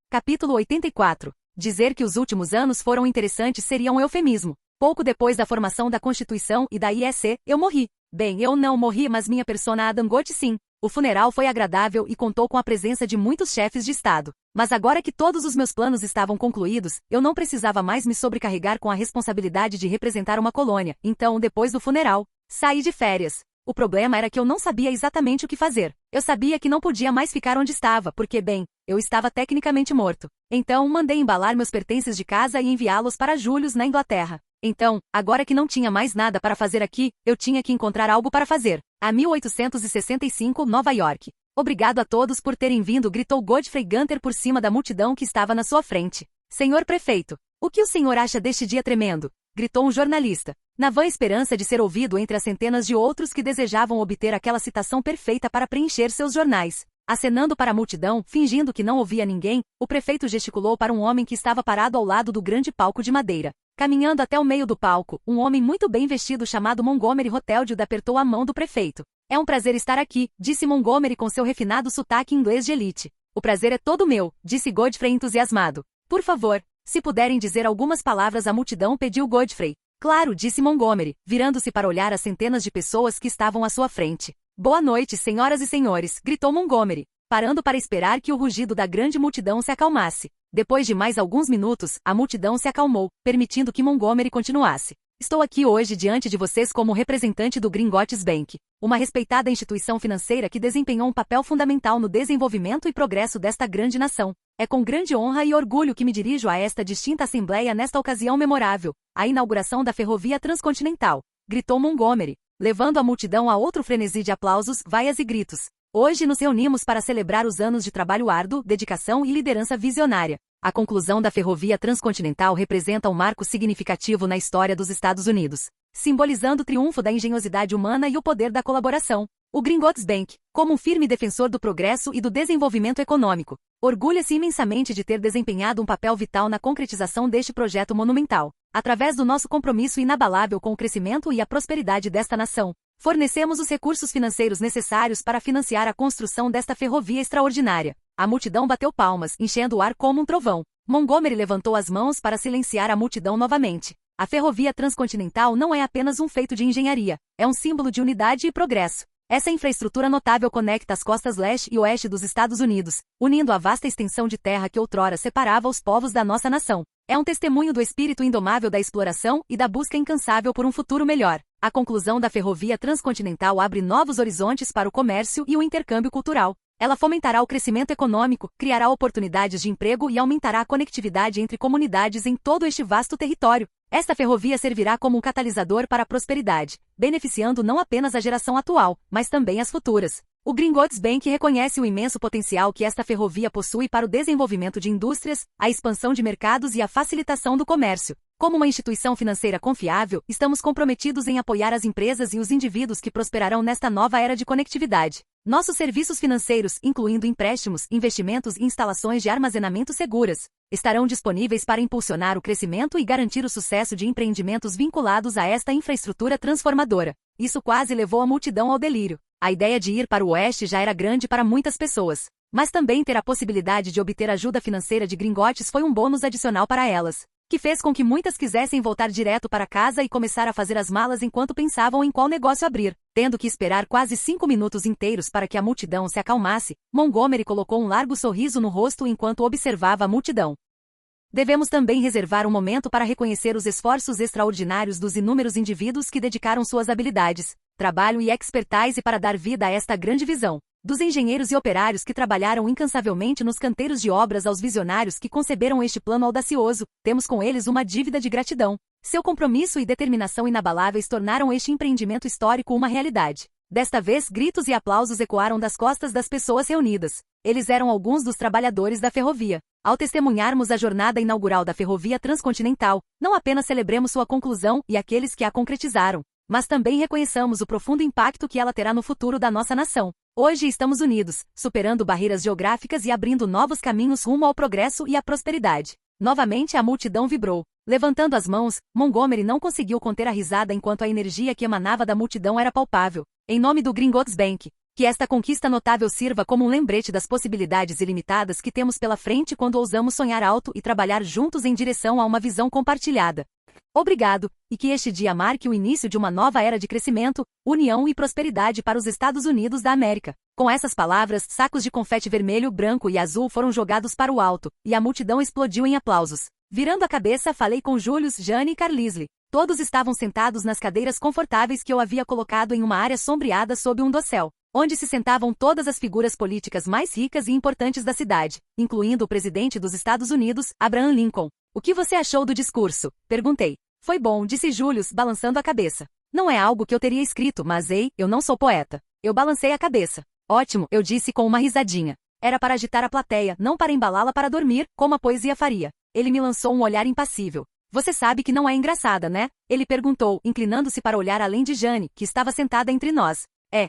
Capítulo 84. Dizer que os últimos anos foram interessantes seria um eufemismo. Pouco depois da formação da Constituição e da IEC, eu morri. Bem, eu não morri, mas minha persona Adam Godte sim. O funeral foi agradável e contou com a presença de muitos chefes de Estado. Mas agora que todos os meus planos estavam concluídos, eu não precisava mais me sobrecarregar com a responsabilidade de representar uma colônia. Então, depois do funeral, saí de férias. O problema era que eu não sabia exatamente o que fazer. Eu sabia que não podia mais ficar onde estava, porque, bem, eu estava tecnicamente morto. Então, mandei embalar meus pertences de casa e enviá-los para Julius, na Inglaterra. Então, agora que não tinha mais nada para fazer aqui, eu tinha que encontrar algo para fazer. A 1865, Nova York. Obrigado a todos por terem vindo, gritou Godfrey Gunter por cima da multidão que estava na sua frente. Senhor prefeito, o que o senhor acha deste dia tremendo? Gritou um jornalista, na vã esperança de ser ouvido entre as centenas de outros que desejavam obter aquela citação perfeita para preencher seus jornais. Acenando para a multidão, fingindo que não ouvia ninguém, o prefeito gesticulou para um homem que estava parado ao lado do grande palco de madeira. Caminhando até o meio do palco, um homem muito bem vestido chamado Montgomery Hoteldild apertou a mão do prefeito. É um prazer estar aqui, disse Montgomery com seu refinado sotaque inglês de elite. O prazer é todo meu, disse Godfrey entusiasmado. Por favor, se puderem dizer algumas palavras, a multidão pediu Godfrey. Claro, disse Montgomery, virando-se para olhar as centenas de pessoas que estavam à sua frente. Boa noite, senhoras e senhores, gritou Montgomery, parando para esperar que o rugido da grande multidão se acalmasse. Depois de mais alguns minutos, a multidão se acalmou, permitindo que Montgomery continuasse. Estou aqui hoje diante de vocês como representante do Gringotts Bank, uma respeitada instituição financeira que desempenhou um papel fundamental no desenvolvimento e progresso desta grande nação. É com grande honra e orgulho que me dirijo a esta distinta assembleia nesta ocasião memorável, a inauguração da Ferrovia Transcontinental, gritou Montgomery, levando a multidão a outro frenesi de aplausos, vaias e gritos. Hoje nos reunimos para celebrar os anos de trabalho árduo, dedicação e liderança visionária. A conclusão da Ferrovia Transcontinental representa um marco significativo na história dos Estados Unidos, simbolizando o triunfo da engenhosidade humana e o poder da colaboração. O Gringotts Bank, como um firme defensor do progresso e do desenvolvimento econômico, orgulha-se imensamente de ter desempenhado um papel vital na concretização deste projeto monumental. Através do nosso compromisso inabalável com o crescimento e a prosperidade desta nação, fornecemos os recursos financeiros necessários para financiar a construção desta ferrovia extraordinária. A multidão bateu palmas, enchendo o ar como um trovão. Montgomery levantou as mãos para silenciar a multidão novamente. A Ferrovia Transcontinental não é apenas um feito de engenharia, é um símbolo de unidade e progresso. Essa infraestrutura notável conecta as costas leste e oeste dos Estados Unidos, unindo a vasta extensão de terra que outrora separava os povos da nossa nação. É um testemunho do espírito indomável da exploração e da busca incansável por um futuro melhor. A conclusão da Ferrovia Transcontinental abre novos horizontes para o comércio e o intercâmbio cultural. Ela fomentará o crescimento econômico, criará oportunidades de emprego e aumentará a conectividade entre comunidades em todo este vasto território. Esta ferrovia servirá como um catalisador para a prosperidade, beneficiando não apenas a geração atual, mas também as futuras. O Gringotts Bank reconhece o imenso potencial que esta ferrovia possui para o desenvolvimento de indústrias, a expansão de mercados e a facilitação do comércio. Como uma instituição financeira confiável, estamos comprometidos em apoiar as empresas e os indivíduos que prosperarão nesta nova era de conectividade. Nossos serviços financeiros, incluindo empréstimos, investimentos e instalações de armazenamento seguras, estarão disponíveis para impulsionar o crescimento e garantir o sucesso de empreendimentos vinculados a esta infraestrutura transformadora. Isso quase levou a multidão ao delírio. A ideia de ir para o oeste já era grande para muitas pessoas, mas também ter a possibilidade de obter ajuda financeira de Gringotts foi um bônus adicional para elas, que fez com que muitas quisessem voltar direto para casa e começar a fazer as malas enquanto pensavam em qual negócio abrir. Tendo que esperar quase 5 minutos inteiros para que a multidão se acalmasse, Montgomery colocou um largo sorriso no rosto enquanto observava a multidão. Devemos também reservar um momento para reconhecer os esforços extraordinários dos inúmeros indivíduos que dedicaram suas habilidades, trabalho e expertise para dar vida a esta grande visão. Dos engenheiros e operários que trabalharam incansavelmente nos canteiros de obras aos visionários que conceberam este plano audacioso, temos com eles uma dívida de gratidão. Seu compromisso e determinação inabaláveis tornaram este empreendimento histórico uma realidade. Desta vez, gritos e aplausos ecoaram das costas das pessoas reunidas. Eles eram alguns dos trabalhadores da ferrovia. Ao testemunharmos a jornada inaugural da Ferrovia Transcontinental, não apenas celebremos sua conclusão e aqueles que a concretizaram, mas também reconheçamos o profundo impacto que ela terá no futuro da nossa nação. Hoje estamos unidos, superando barreiras geográficas e abrindo novos caminhos rumo ao progresso e à prosperidade. Novamente a multidão vibrou. Levantando as mãos, Montgomery não conseguiu conter a risada enquanto a energia que emanava da multidão era palpável. Em nome do Gringotts Bank, que esta conquista notável sirva como um lembrete das possibilidades ilimitadas que temos pela frente quando ousamos sonhar alto e trabalhar juntos em direção a uma visão compartilhada. Obrigado, e que este dia marque o início de uma nova era de crescimento, união e prosperidade para os Estados Unidos da América. Com essas palavras, sacos de confete vermelho, branco e azul foram jogados para o alto, e a multidão explodiu em aplausos. Virando a cabeça, falei com Julius, Jane e Carlisle. Todos estavam sentados nas cadeiras confortáveis que eu havia colocado em uma área sombreada sob um dossel, onde se sentavam todas as figuras políticas mais ricas e importantes da cidade, incluindo o presidente dos Estados Unidos, Abraham Lincoln. O que você achou do discurso? Perguntei. Foi bom, disse Julius, balançando a cabeça. Não é algo que eu teria escrito, mas ei, eu não sou poeta. Eu balancei a cabeça. Ótimo, eu disse com uma risadinha. Era para agitar a plateia, não para embalá-la para dormir, como a poesia faria. Ele me lançou um olhar impassível. Você sabe que não é engraçada, né? Ele perguntou, inclinando-se para olhar além de Jane, que estava sentada entre nós.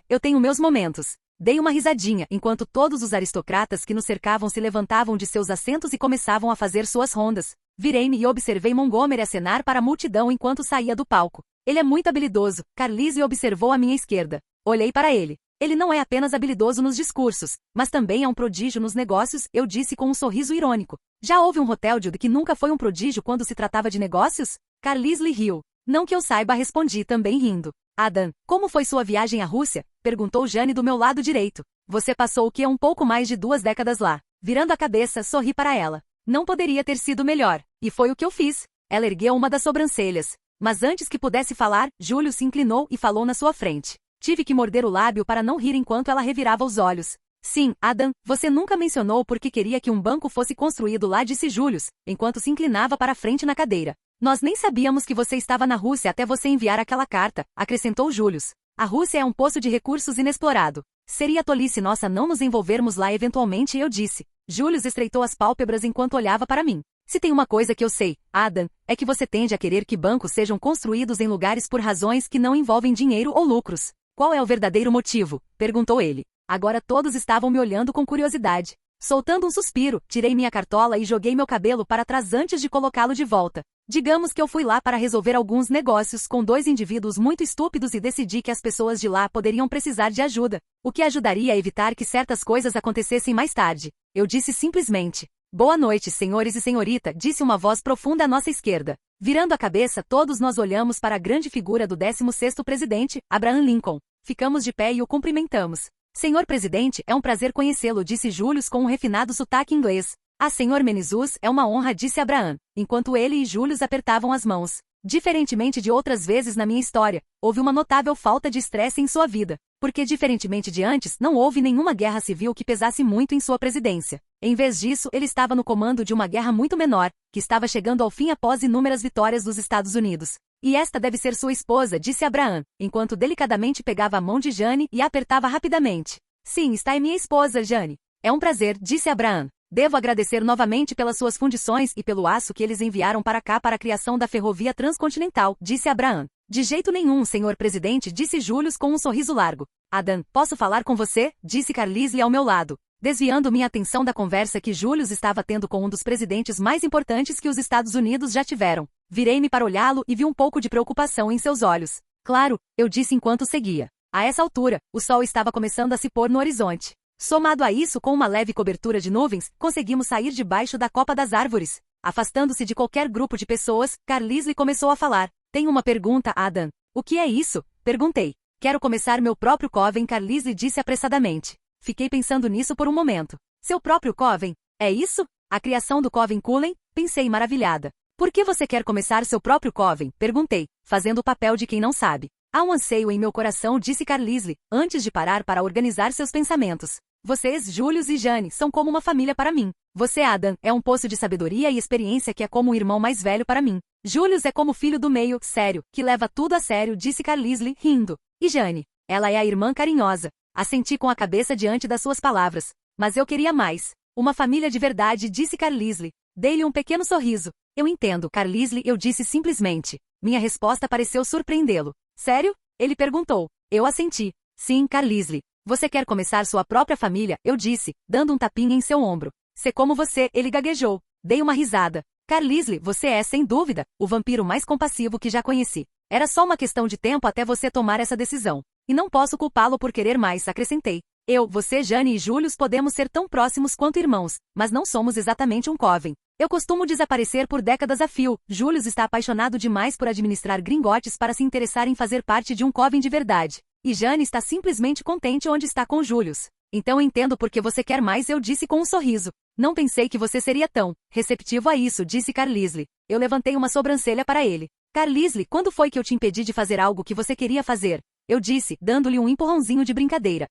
Eu tenho meus momentos. Dei uma risadinha, enquanto todos os aristocratas que nos cercavam se levantavam de seus assentos e começavam a fazer suas rondas. Virei-me e observei Montgomery acenar para a multidão enquanto saía do palco. Ele é muito habilidoso, Carlisle observou à minha esquerda. Olhei para ele. Ele não é apenas habilidoso nos discursos, mas também é um prodígio nos negócios, eu disse com um sorriso irônico. Já houve um Hoteldield que nunca foi um prodígio quando se tratava de negócios? Carlisle riu. Não que eu saiba, respondi também rindo. Adam, como foi sua viagem à Rússia? Perguntou Jane do meu lado direito. Você passou o que um pouco mais de 2 décadas lá. Virando a cabeça, sorri para ela. Não poderia ter sido melhor. E foi o que eu fiz. Ela ergueu uma das sobrancelhas. Mas antes que pudesse falar, Júlio se inclinou e falou na sua frente. Tive que morder o lábio para não rir enquanto ela revirava os olhos. Sim, Adam, você nunca mencionou por que queria que um banco fosse construído lá, disse Julius, enquanto se inclinava para a frente na cadeira. Nós nem sabíamos que você estava na Rússia até você enviar aquela carta, acrescentou Julius. A Rússia é um poço de recursos inexplorado. Seria tolice nossa não nos envolvermos lá eventualmente, eu disse. Julius estreitou as pálpebras enquanto olhava para mim. Se tem uma coisa que eu sei, Adam, é que você tende a querer que bancos sejam construídos em lugares por razões que não envolvem dinheiro ou lucros. Qual é o verdadeiro motivo? Perguntou ele. Agora todos estavam me olhando com curiosidade. Soltando um suspiro, tirei minha cartola e joguei meu cabelo para trás antes de colocá-lo de volta. Digamos que eu fui lá para resolver alguns negócios com 2 indivíduos muito estúpidos e decidi que as pessoas de lá poderiam precisar de ajuda, o que ajudaria a evitar que certas coisas acontecessem mais tarde. Eu disse simplesmente. Boa noite, senhores e senhorita, disse uma voz profunda à nossa esquerda. Virando a cabeça, todos nós olhamos para a grande figura do 16º presidente, Abraham Lincoln. Ficamos de pé e o cumprimentamos. Senhor presidente, é um prazer conhecê-lo, disse Julius com um refinado sotaque inglês. Ah, senhor Menezes, é uma honra, disse Abraham, enquanto ele e Julius apertavam as mãos. Diferentemente de outras vezes na minha história, houve uma notável falta de estresse em sua vida, porque diferentemente de antes, não houve nenhuma guerra civil que pesasse muito em sua presidência. Em vez disso, ele estava no comando de uma guerra muito menor, que estava chegando ao fim após inúmeras vitórias dos Estados Unidos. E esta deve ser sua esposa, disse Abraham, enquanto delicadamente pegava a mão de Jane e a apertava rapidamente. Sim, está aí minha esposa, Jane. É um prazer, disse Abraham. Devo agradecer novamente pelas suas fundições e pelo aço que eles enviaram para cá para a criação da ferrovia transcontinental, disse Abraham. De jeito nenhum, senhor presidente, disse Julius com um sorriso largo. Adam, posso falar com você? Disse Carlisle ao meu lado, desviando minha atenção da conversa que Julius estava tendo com um dos presidentes mais importantes que os Estados Unidos já tiveram. Virei-me para olhá-lo e vi um pouco de preocupação em seus olhos. Claro, eu disse enquanto seguia. A essa altura, o sol estava começando a se pôr no horizonte. Somado a isso, com uma leve cobertura de nuvens, conseguimos sair debaixo da copa das árvores. Afastando-se de qualquer grupo de pessoas, Carlisle começou a falar. Tenho uma pergunta, Adam. O que é isso? Perguntei. Quero começar meu próprio coven, Carlisle disse apressadamente. Fiquei pensando nisso por um momento. Seu próprio coven? É isso? A criação do coven Cullen? Pensei maravilhada. Por que você quer começar seu próprio coven? Perguntei, fazendo o papel de quem não sabe. Há um anseio em meu coração, disse Carlisle, antes de parar para organizar seus pensamentos. Vocês, Julius e Jane, são como uma família para mim. Você, Adam, é um poço de sabedoria e experiência que é como um irmão mais velho para mim. Julius é como o filho do meio, sério, que leva tudo a sério, disse Carlisle, rindo. E Jane? Ela é a irmã carinhosa. Assenti com a cabeça diante das suas palavras. Mas eu queria mais. Uma família de verdade, disse Carlisle. Dei-lhe um pequeno sorriso. Eu entendo, Carlisle, eu disse simplesmente. Minha resposta pareceu surpreendê-lo. Sério? Ele perguntou. Eu assenti. Sim, Carlisle. Você quer começar sua própria família, eu disse, dando um tapinha em seu ombro. Ser como você, ele gaguejou. Dei uma risada. Carlisle, você é, sem dúvida, o vampiro mais compassivo que já conheci. Era só uma questão de tempo até você tomar essa decisão. E não posso culpá-lo por querer mais, acrescentei. Você, Jane e Julius podemos ser tão próximos quanto irmãos, mas não somos exatamente um coven. Eu costumo desaparecer por décadas a fio. Julius está apaixonado demais por administrar gringotes para se interessar em fazer parte de um coven de verdade. E Jane está simplesmente contente onde está com Julius. Então entendo por que você quer mais, eu disse com um sorriso. Não pensei que você seria tão receptivo a isso, disse Carlisle. Eu levantei uma sobrancelha para ele. Carlisle, quando foi que eu te impedi de fazer algo que você queria fazer? Eu disse, dando-lhe um empurrãozinho de brincadeira.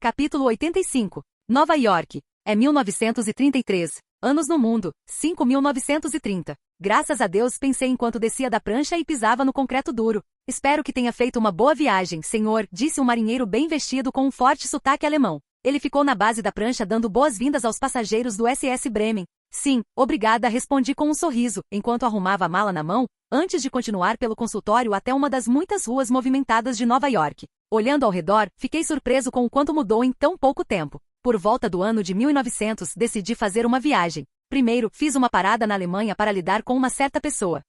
Capítulo 85. Nova York. É 1933. Anos no mundo. 5.930. Graças a Deus, pensei enquanto descia da prancha e pisava no concreto duro. Espero que tenha feito uma boa viagem, senhor, disse um marinheiro bem vestido com um forte sotaque alemão. Ele ficou na base da prancha dando boas-vindas aos passageiros do SS Bremen. Sim, obrigada, respondi com um sorriso, enquanto arrumava a mala na mão, antes de continuar pelo consultório até uma das muitas ruas movimentadas de Nova York. Olhando ao redor, fiquei surpreso com o quanto mudou em tão pouco tempo. Por volta do ano de 1900, decidi fazer uma viagem. Primeiro, fiz uma parada na Alemanha para lidar com uma certa pessoa.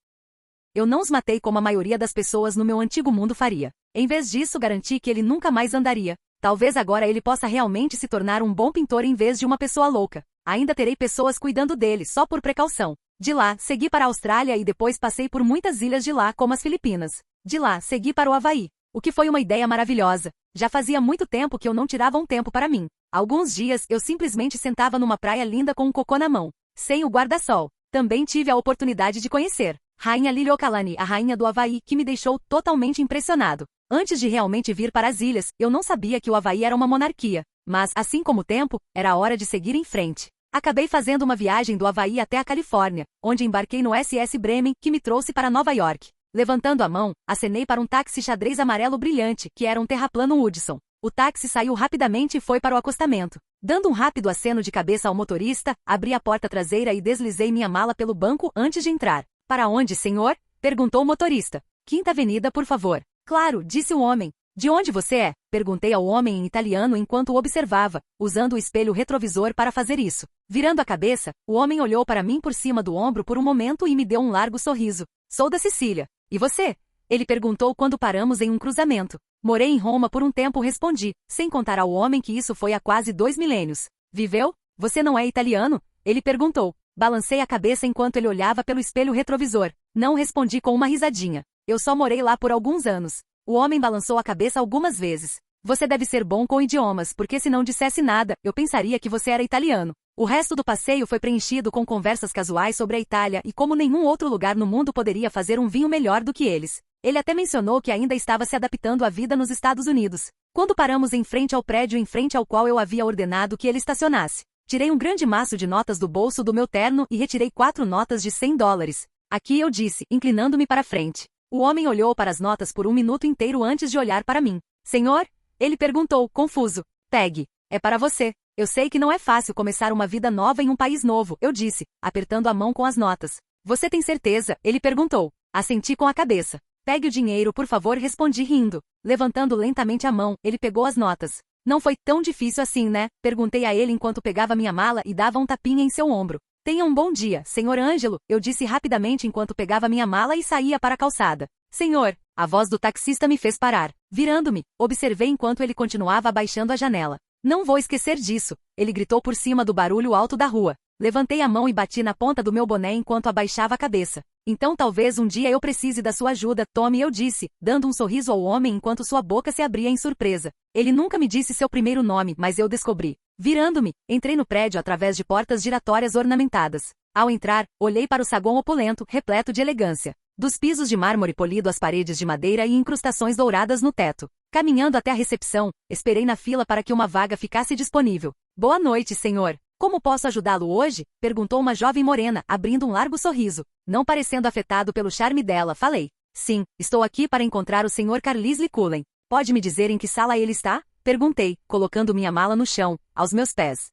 Eu não os matei como a maioria das pessoas no meu antigo mundo faria. Em vez disso, garanti que ele nunca mais andaria. Talvez agora ele possa realmente se tornar um bom pintor em vez de uma pessoa louca. Ainda terei pessoas cuidando dele, só por precaução. De lá, segui para a Austrália e depois passei por muitas ilhas de lá, como as Filipinas. De lá, segui para o Havaí. O que foi uma ideia maravilhosa. Já fazia muito tempo que eu não tirava um tempo para mim. Alguns dias, eu simplesmente sentava numa praia linda com um cocô na mão, sem o guarda-sol. Também tive a oportunidade de conhecer Rainha Liliuokalani, a rainha do Havaí, que me deixou totalmente impressionado. Antes de realmente vir para as ilhas, eu não sabia que o Havaí era uma monarquia. Mas, assim como o tempo, era hora de seguir em frente. Acabei fazendo uma viagem do Havaí até a Califórnia, onde embarquei no SS Bremen, que me trouxe para Nova York. Levantando a mão, acenei para um táxi xadrez amarelo brilhante, que era um terraplano Hudson. O táxi saiu rapidamente e foi para o acostamento. Dando um rápido aceno de cabeça ao motorista, abri a porta traseira e deslizei minha mala pelo banco antes de entrar. Para onde, senhor? Perguntou o motorista. Quinta Avenida, por favor. Claro, disse o homem. De onde você é? Perguntei ao homem em italiano enquanto o observava, usando o espelho retrovisor para fazer isso. Virando a cabeça, o homem olhou para mim por cima do ombro por um momento e me deu um largo sorriso. Sou da Sicília. E você? Ele perguntou quando paramos em um cruzamento. Morei em Roma por um tempo, respondi, sem contar ao homem que isso foi há quase 2 milênios. Viveu? Você não é italiano? Ele perguntou. Balancei a cabeça enquanto ele olhava pelo espelho retrovisor. Não respondi com uma risadinha. Eu só morei lá por alguns anos. O homem balançou a cabeça algumas vezes. Você deve ser bom com idiomas, porque se não dissesse nada, eu pensaria que você era italiano. O resto do passeio foi preenchido com conversas casuais sobre a Itália e como nenhum outro lugar no mundo poderia fazer um vinho melhor do que eles. Ele até mencionou que ainda estava se adaptando à vida nos Estados Unidos. Quando paramos em frente ao prédio em frente ao qual eu havia ordenado que ele estacionasse, tirei um grande maço de notas do bolso do meu terno e retirei 4 notas de $100. Aqui, eu disse, inclinando-me para frente. O homem olhou para as notas por um minuto inteiro antes de olhar para mim. Senhor? Ele perguntou, confuso. Peg. É para você. Eu sei que não é fácil começar uma vida nova em um país novo, eu disse, apertando a mão com as notas. Você tem certeza? Ele perguntou. Assenti com a cabeça. Pegue o dinheiro, por favor, respondi rindo. Levantando lentamente a mão, ele pegou as notas. Não foi tão difícil assim, né? Perguntei a ele enquanto pegava minha mala e dava um tapinha em seu ombro. Tenha um bom dia, senhor Ângelo, eu disse rapidamente enquanto pegava minha mala e saía para a calçada. Senhor, a voz do taxista me fez parar. Virando-me, observei enquanto ele continuava abaixando a janela. Não vou esquecer disso, ele gritou por cima do barulho alto da rua. Levantei a mão e bati na ponta do meu boné enquanto abaixava a cabeça. Então talvez um dia eu precise da sua ajuda, Tommy, eu disse, dando um sorriso ao homem enquanto sua boca se abria em surpresa. Ele nunca me disse seu primeiro nome, mas eu descobri. Virando-me, entrei no prédio através de portas giratórias ornamentadas. Ao entrar, olhei para o saguão opulento, repleto de elegância. Dos pisos de mármore polido às paredes de madeira e incrustações douradas no teto. Caminhando até a recepção, esperei na fila para que uma vaga ficasse disponível. Boa noite, senhor. Como posso ajudá-lo hoje? Perguntou uma jovem morena, abrindo um largo sorriso. Não parecendo afetado pelo charme dela, falei. Sim, estou aqui para encontrar o senhor Carlisle Cullen. Pode me dizer em que sala ele está? Perguntei, colocando minha mala no chão, aos meus pés.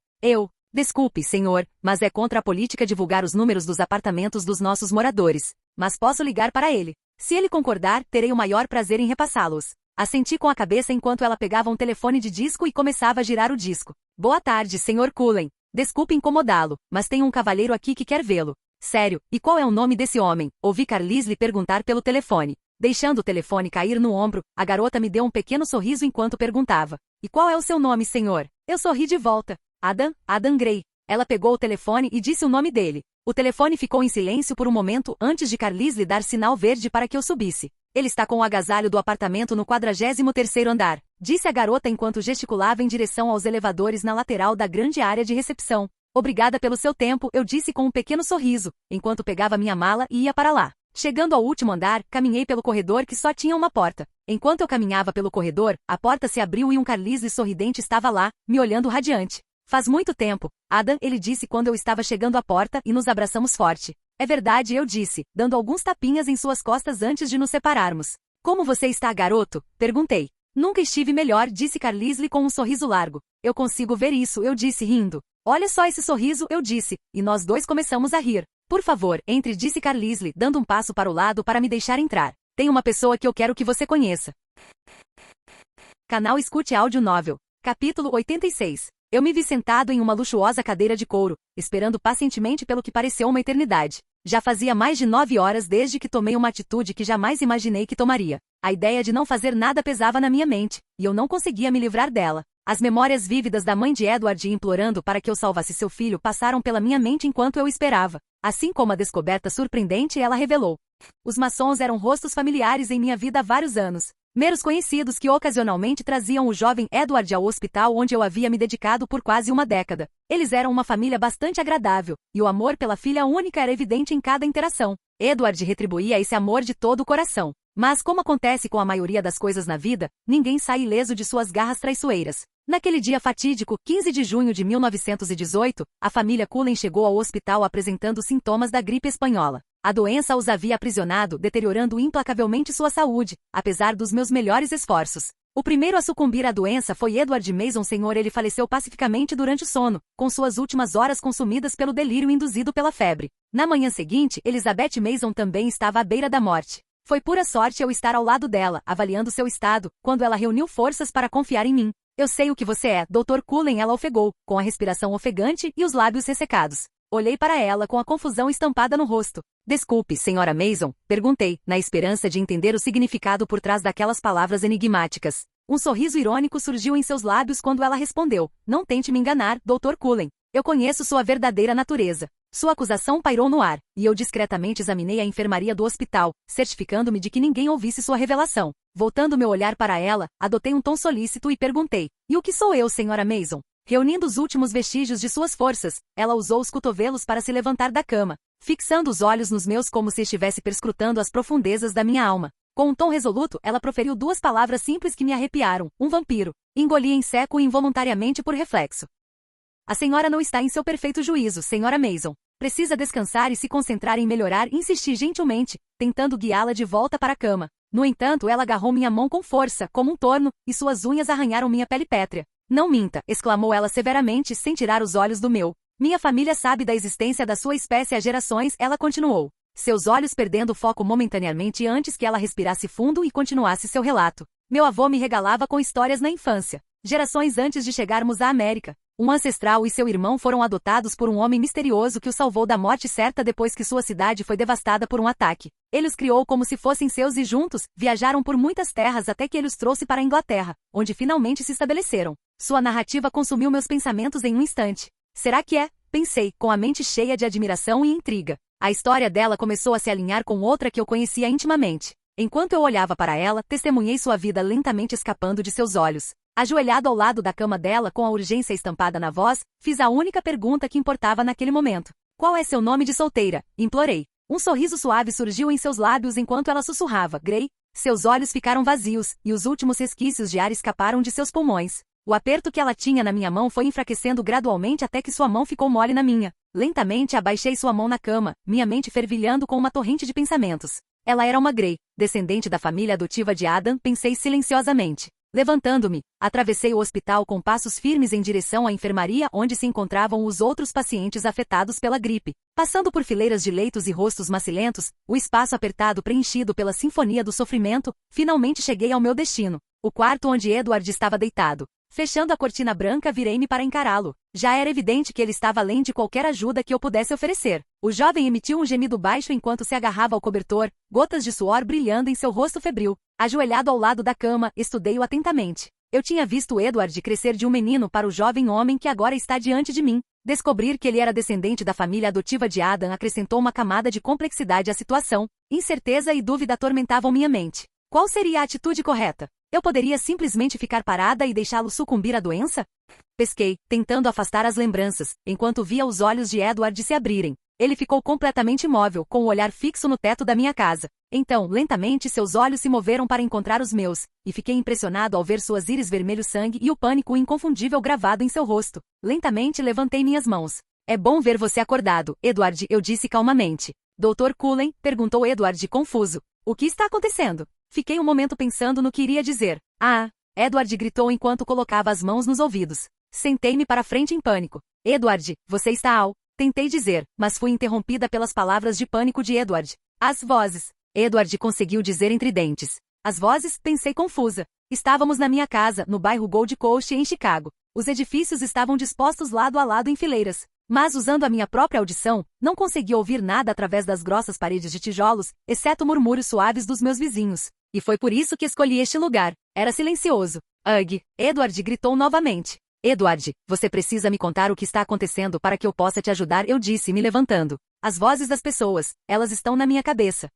Desculpe, senhor, mas é contra a política divulgar os números dos apartamentos dos nossos moradores. Mas posso ligar para ele. Se ele concordar, terei o maior prazer em repassá-los. Assenti com a cabeça enquanto ela pegava um telefone de disco e começava a girar o disco. Boa tarde, Sr. Cullen. Desculpe incomodá-lo, mas tem um cavalheiro aqui que quer vê-lo. Sério, e qual é o nome desse homem? Ouvi Carlisle perguntar pelo telefone. Deixando o telefone cair no ombro, a garota me deu um pequeno sorriso enquanto perguntava. E qual é o seu nome, senhor? Eu sorri de volta. Adam Gray. Ela pegou o telefone e disse o nome dele. O telefone ficou em silêncio por um momento antes de Carlisle dar sinal verde para que eu subisse. Ele está com o agasalho do apartamento no 43º andar, disse a garota enquanto gesticulava em direção aos elevadores na lateral da grande área de recepção. Obrigada pelo seu tempo, eu disse com um pequeno sorriso, enquanto pegava minha mala e ia para lá. Chegando ao último andar, caminhei pelo corredor que só tinha uma porta. Enquanto eu caminhava pelo corredor, a porta se abriu e um Carlisle sorridente estava lá, me olhando radiante. Faz muito tempo, Adam, ele disse quando eu estava chegando à porta e nos abraçamos forte. É verdade, eu disse, dando alguns tapinhas em suas costas antes de nos separarmos. Como você está, garoto? Perguntei. Nunca estive melhor, disse Carlisle com um sorriso largo. Eu consigo ver isso, eu disse rindo. Olha só esse sorriso, eu disse, e nós dois começamos a rir. Por favor, entre, disse Carlisle, dando um passo para o lado para me deixar entrar. Tem uma pessoa que eu quero que você conheça. Canal Escute Áudio Novel. Capítulo 86. Eu me vi sentado em uma luxuosa cadeira de couro, esperando pacientemente pelo que pareceu uma eternidade. Já fazia mais de 9 horas desde que tomei uma atitude que jamais imaginei que tomaria. A ideia de não fazer nada pesava na minha mente, e eu não conseguia me livrar dela. As memórias vívidas da mãe de Edward implorando para que eu salvasse seu filho passaram pela minha mente enquanto eu esperava. Assim como a descoberta surpreendente ela revelou. Os maçons eram rostos familiares em minha vida há vários anos. Meros conhecidos que ocasionalmente traziam o jovem Edward ao hospital onde eu havia me dedicado por quase uma década. Eles eram uma família bastante agradável, e o amor pela filha única era evidente em cada interação. Edward retribuía esse amor de todo o coração. Mas como acontece com a maioria das coisas na vida, ninguém sai ileso de suas garras traiçoeiras. Naquele dia fatídico, 15 de junho de 1918, a família Cullen chegou ao hospital apresentando sintomas da gripe espanhola. A doença os havia aprisionado, deteriorando implacavelmente sua saúde, apesar dos meus melhores esforços. O primeiro a sucumbir à doença foi Edward Mason, senhor. Ele faleceu pacificamente durante o sono, com suas últimas horas consumidas pelo delírio induzido pela febre. Na manhã seguinte, Elizabeth Mason também estava à beira da morte. Foi pura sorte eu estar ao lado dela, avaliando seu estado, quando ela reuniu forças para confiar em mim. Eu sei o que você é, Dr. Cullen, ela ofegou, com a respiração ofegante e os lábios ressecados. Olhei para ela com a confusão estampada no rosto. Desculpe, senhora Mason, perguntei, na esperança de entender o significado por trás daquelas palavras enigmáticas. Um sorriso irônico surgiu em seus lábios quando ela respondeu. Não tente me enganar, Dr. Cullen. Eu conheço sua verdadeira natureza. Sua acusação pairou no ar, e eu discretamente examinei a enfermaria do hospital, certificando-me de que ninguém ouvisse sua revelação. Voltando meu olhar para ela, adotei um tom solícito e perguntei. E o que sou eu, senhora Mason? Reunindo os últimos vestígios de suas forças, ela usou os cotovelos para se levantar da cama, fixando os olhos nos meus como se estivesse perscrutando as profundezas da minha alma. Com um tom resoluto, ela proferiu duas palavras simples que me arrepiaram. Um vampiro. Engoli em seco involuntariamente por reflexo. A senhora não está em seu perfeito juízo, senhora Mason. Precisa descansar e se concentrar em melhorar, insisti gentilmente, tentando guiá-la de volta para a cama. No entanto, ela agarrou minha mão com força, como um torno, e suas unhas arranharam minha pele pétrea. Não minta, exclamou ela severamente, sem tirar os olhos do meu. Minha família sabe da existência da sua espécie há gerações, ela continuou. Seus olhos perdendo o foco momentaneamente antes que ela respirasse fundo e continuasse seu relato. Meu avô me regalava com histórias na infância. Gerações antes de chegarmos à América, um ancestral e seu irmão foram adotados por um homem misterioso que o salvou da morte certa depois que sua cidade foi devastada por um ataque. Ele os criou como se fossem seus e juntos, viajaram por muitas terras até que ele os trouxe para a Inglaterra, onde finalmente se estabeleceram. Sua narrativa consumiu meus pensamentos em um instante. Será que é? Pensei, com a mente cheia de admiração e intriga. A história dela começou a se alinhar com outra que eu conhecia intimamente. Enquanto eu olhava para ela, testemunhei sua vida lentamente escapando de seus olhos. Ajoelhado ao lado da cama dela com a urgência estampada na voz, fiz a única pergunta que importava naquele momento. Qual é seu nome de solteira? Implorei. Um sorriso suave surgiu em seus lábios enquanto ela sussurrava. Gray. Seus olhos ficaram vazios, e os últimos resquícios de ar escaparam de seus pulmões. O aperto que ela tinha na minha mão foi enfraquecendo gradualmente até que sua mão ficou mole na minha. Lentamente abaixei sua mão na cama, minha mente fervilhando com uma torrente de pensamentos. Ela era uma Gray, descendente da família adotiva de Adam, pensei silenciosamente. Levantando-me, atravessei o hospital com passos firmes em direção à enfermaria onde se encontravam os outros pacientes afetados pela gripe. Passando por fileiras de leitos e rostos macilentos, o espaço apertado preenchido pela sinfonia do sofrimento, finalmente cheguei ao meu destino. O quarto onde Edward estava deitado. Fechando a cortina branca, virei-me para encará-lo. Já era evidente que ele estava além de qualquer ajuda que eu pudesse oferecer. O jovem emitiu um gemido baixo enquanto se agarrava ao cobertor, gotas de suor brilhando em seu rosto febril. Ajoelhado ao lado da cama, estudei-o atentamente. Eu tinha visto Edward crescer de um menino para o jovem homem que agora está diante de mim. Descobrir que ele era descendente da família adotiva de Adam acrescentou uma camada de complexidade à situação. Incerteza e dúvida atormentavam minha mente. Qual seria a atitude correta? Eu poderia simplesmente ficar parada e deixá-lo sucumbir à doença? Pesquei, tentando afastar as lembranças, enquanto via os olhos de Edward se abrirem. Ele ficou completamente imóvel, com o olhar fixo no teto da minha casa. Então, lentamente seus olhos se moveram para encontrar os meus, e fiquei impressionado ao ver suas íris vermelho-sangue e o pânico inconfundível gravado em seu rosto. Lentamente levantei minhas mãos. É bom ver você acordado, Edward, eu disse calmamente. Dr. Cullen, perguntou Edward confuso. O que está acontecendo? Fiquei um momento pensando no que iria dizer. Ah! Edward gritou enquanto colocava as mãos nos ouvidos. Sentei-me para frente em pânico. Edward, você está ao... Tentei dizer, mas fui interrompida pelas palavras de pânico de Edward. As vozes. Edward conseguiu dizer entre dentes. As vozes, pensei confusa. Estávamos na minha casa, no bairro Gold Coast, em Chicago. Os edifícios estavam dispostos lado a lado em fileiras. Mas usando a minha própria audição, não consegui ouvir nada através das grossas paredes de tijolos, exceto murmúrios suaves dos meus vizinhos. E foi por isso que escolhi este lugar. Era silencioso. Ugh! Edward gritou novamente. Edward, você precisa me contar o que está acontecendo para que eu possa te ajudar, eu disse, me levantando. As vozes das pessoas, elas estão na minha cabeça.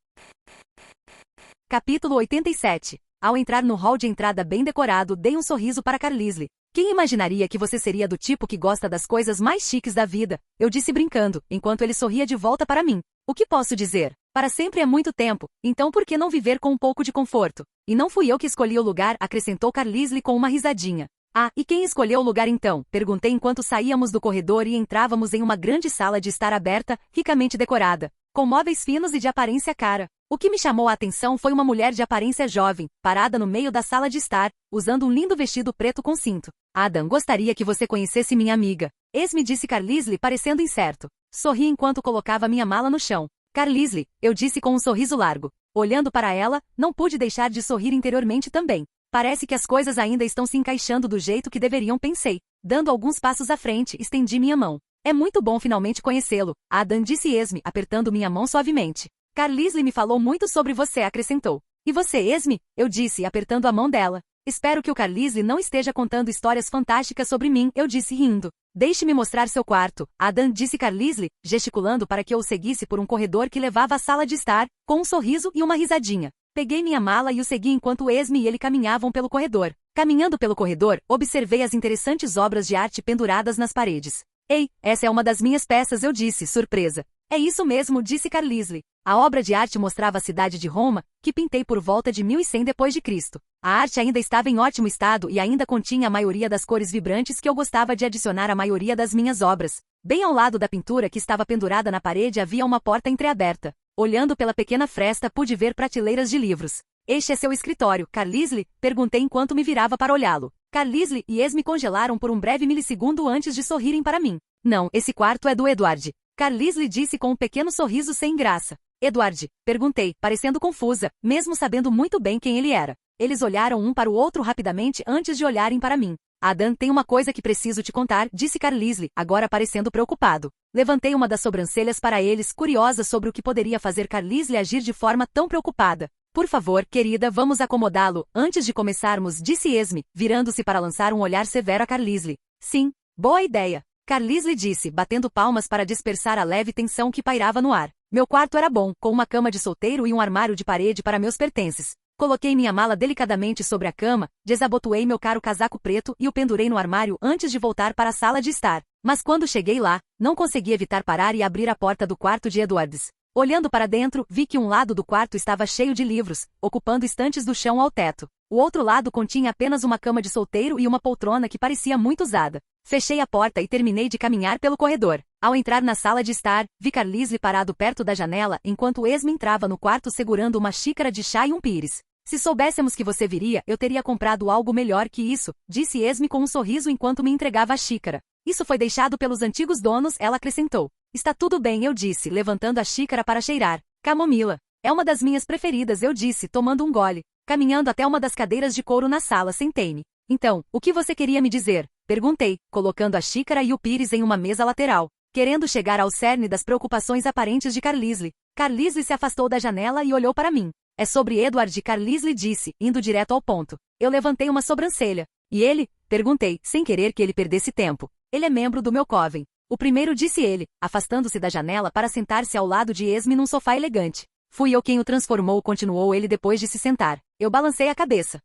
Capítulo 87. Ao entrar no hall de entrada bem decorado, dei um sorriso para Carlisle. Quem imaginaria que você seria do tipo que gosta das coisas mais chiques da vida? Eu disse brincando, enquanto ele sorria de volta para mim. O que posso dizer? Para sempre é muito tempo, então por que não viver com um pouco de conforto? E não fui eu que escolhi o lugar, acrescentou Carlisle com uma risadinha. Ah, e quem escolheu o lugar então? Perguntei enquanto saíamos do corredor e entrávamos em uma grande sala de estar aberta, ricamente decorada, com móveis finos e de aparência cara. O que me chamou a atenção foi uma mulher de aparência jovem, parada no meio da sala de estar, usando um lindo vestido preto com cinto. Adam, gostaria que você conhecesse minha amiga. Eis-me, disse Carlisle, parecendo incerto. Sorri enquanto colocava minha mala no chão. Carlisle, eu disse com um sorriso largo. Olhando para ela, não pude deixar de sorrir interiormente também. Parece que as coisas ainda estão se encaixando do jeito que deveriam, pensei. Dando alguns passos à frente, estendi minha mão. É muito bom finalmente conhecê-lo, Adam, disse Esme, apertando minha mão suavemente. Carlisle me falou muito sobre você, acrescentou. E você, Esme? Eu disse, apertando a mão dela. Espero que o Carlisle não esteja contando histórias fantásticas sobre mim, eu disse rindo. Deixe-me mostrar seu quarto, Adam, disse Carlisle, gesticulando para que eu o seguisse por um corredor que levava à sala de estar, com um sorriso e uma risadinha. Peguei minha mala e o segui enquanto Esme e ele caminhavam pelo corredor. Caminhando pelo corredor, observei as interessantes obras de arte penduradas nas paredes. Ei, essa é uma das minhas peças, eu disse, surpresa. É isso mesmo, disse Carlisle. A obra de arte mostrava a cidade de Roma, que pintei por volta de 1100 d.C. A arte ainda estava em ótimo estado e ainda continha a maioria das cores vibrantes que eu gostava de adicionar à maioria das minhas obras. Bem ao lado da pintura que estava pendurada na parede havia uma porta entreaberta. Olhando pela pequena fresta pude ver prateleiras de livros. Este é seu escritório, Carlisle? Perguntei enquanto me virava para olhá-lo. Carlisle e Esme congelaram por um breve milissegundo antes de sorrirem para mim. Não, esse quarto é do Edward. Carlisle disse com um pequeno sorriso sem graça. Edward? Perguntei, parecendo confusa, mesmo sabendo muito bem quem ele era. Eles olharam um para o outro rapidamente antes de olharem para mim. Adam, tem uma coisa que preciso te contar, disse Carlisle, agora parecendo preocupado. Levantei uma das sobrancelhas para eles, curiosa sobre o que poderia fazer Carlisle agir de forma tão preocupada. Por favor, querida, vamos acomodá-lo. Antes de começarmos, disse Esme, virando-se para lançar um olhar severo a Carlisle. Sim, boa ideia. Carlisle disse, batendo palmas para dispersar a leve tensão que pairava no ar. Meu quarto era bom, com uma cama de solteiro e um armário de parede para meus pertences. Coloquei minha mala delicadamente sobre a cama, desabotoei meu caro casaco preto e o pendurei no armário antes de voltar para a sala de estar. Mas quando cheguei lá, não consegui evitar parar e abrir a porta do quarto de Edwards. Olhando para dentro, vi que um lado do quarto estava cheio de livros, ocupando estantes do chão ao teto. O outro lado continha apenas uma cama de solteiro e uma poltrona que parecia muito usada. Fechei a porta e terminei de caminhar pelo corredor. Ao entrar na sala de estar, vi Carlisle parado perto da janela enquanto Esme entrava no quarto segurando uma xícara de chá e um pires. Se soubéssemos que você viria, eu teria comprado algo melhor que isso, disse Esme com um sorriso enquanto me entregava a xícara. Isso foi deixado pelos antigos donos, ela acrescentou. Está tudo bem, eu disse, levantando a xícara para cheirar. Camomila. É uma das minhas preferidas, eu disse, tomando um gole. Caminhando até uma das cadeiras de couro na sala, sentei-me. Então, o que você queria me dizer? Perguntei, colocando a xícara e o pires em uma mesa lateral, querendo chegar ao cerne das preocupações aparentes de Carlisle. Carlisle se afastou da janela e olhou para mim. É sobre Edward, Carlisle disse, indo direto ao ponto. Eu levantei uma sobrancelha. E ele? Perguntei, sem querer que ele perdesse tempo. Ele é membro do meu coven. O primeiro, disse ele, afastando-se da janela para sentar-se ao lado de Esme num sofá elegante. Fui eu quem o transformou, continuou ele depois de se sentar. Eu balancei a cabeça.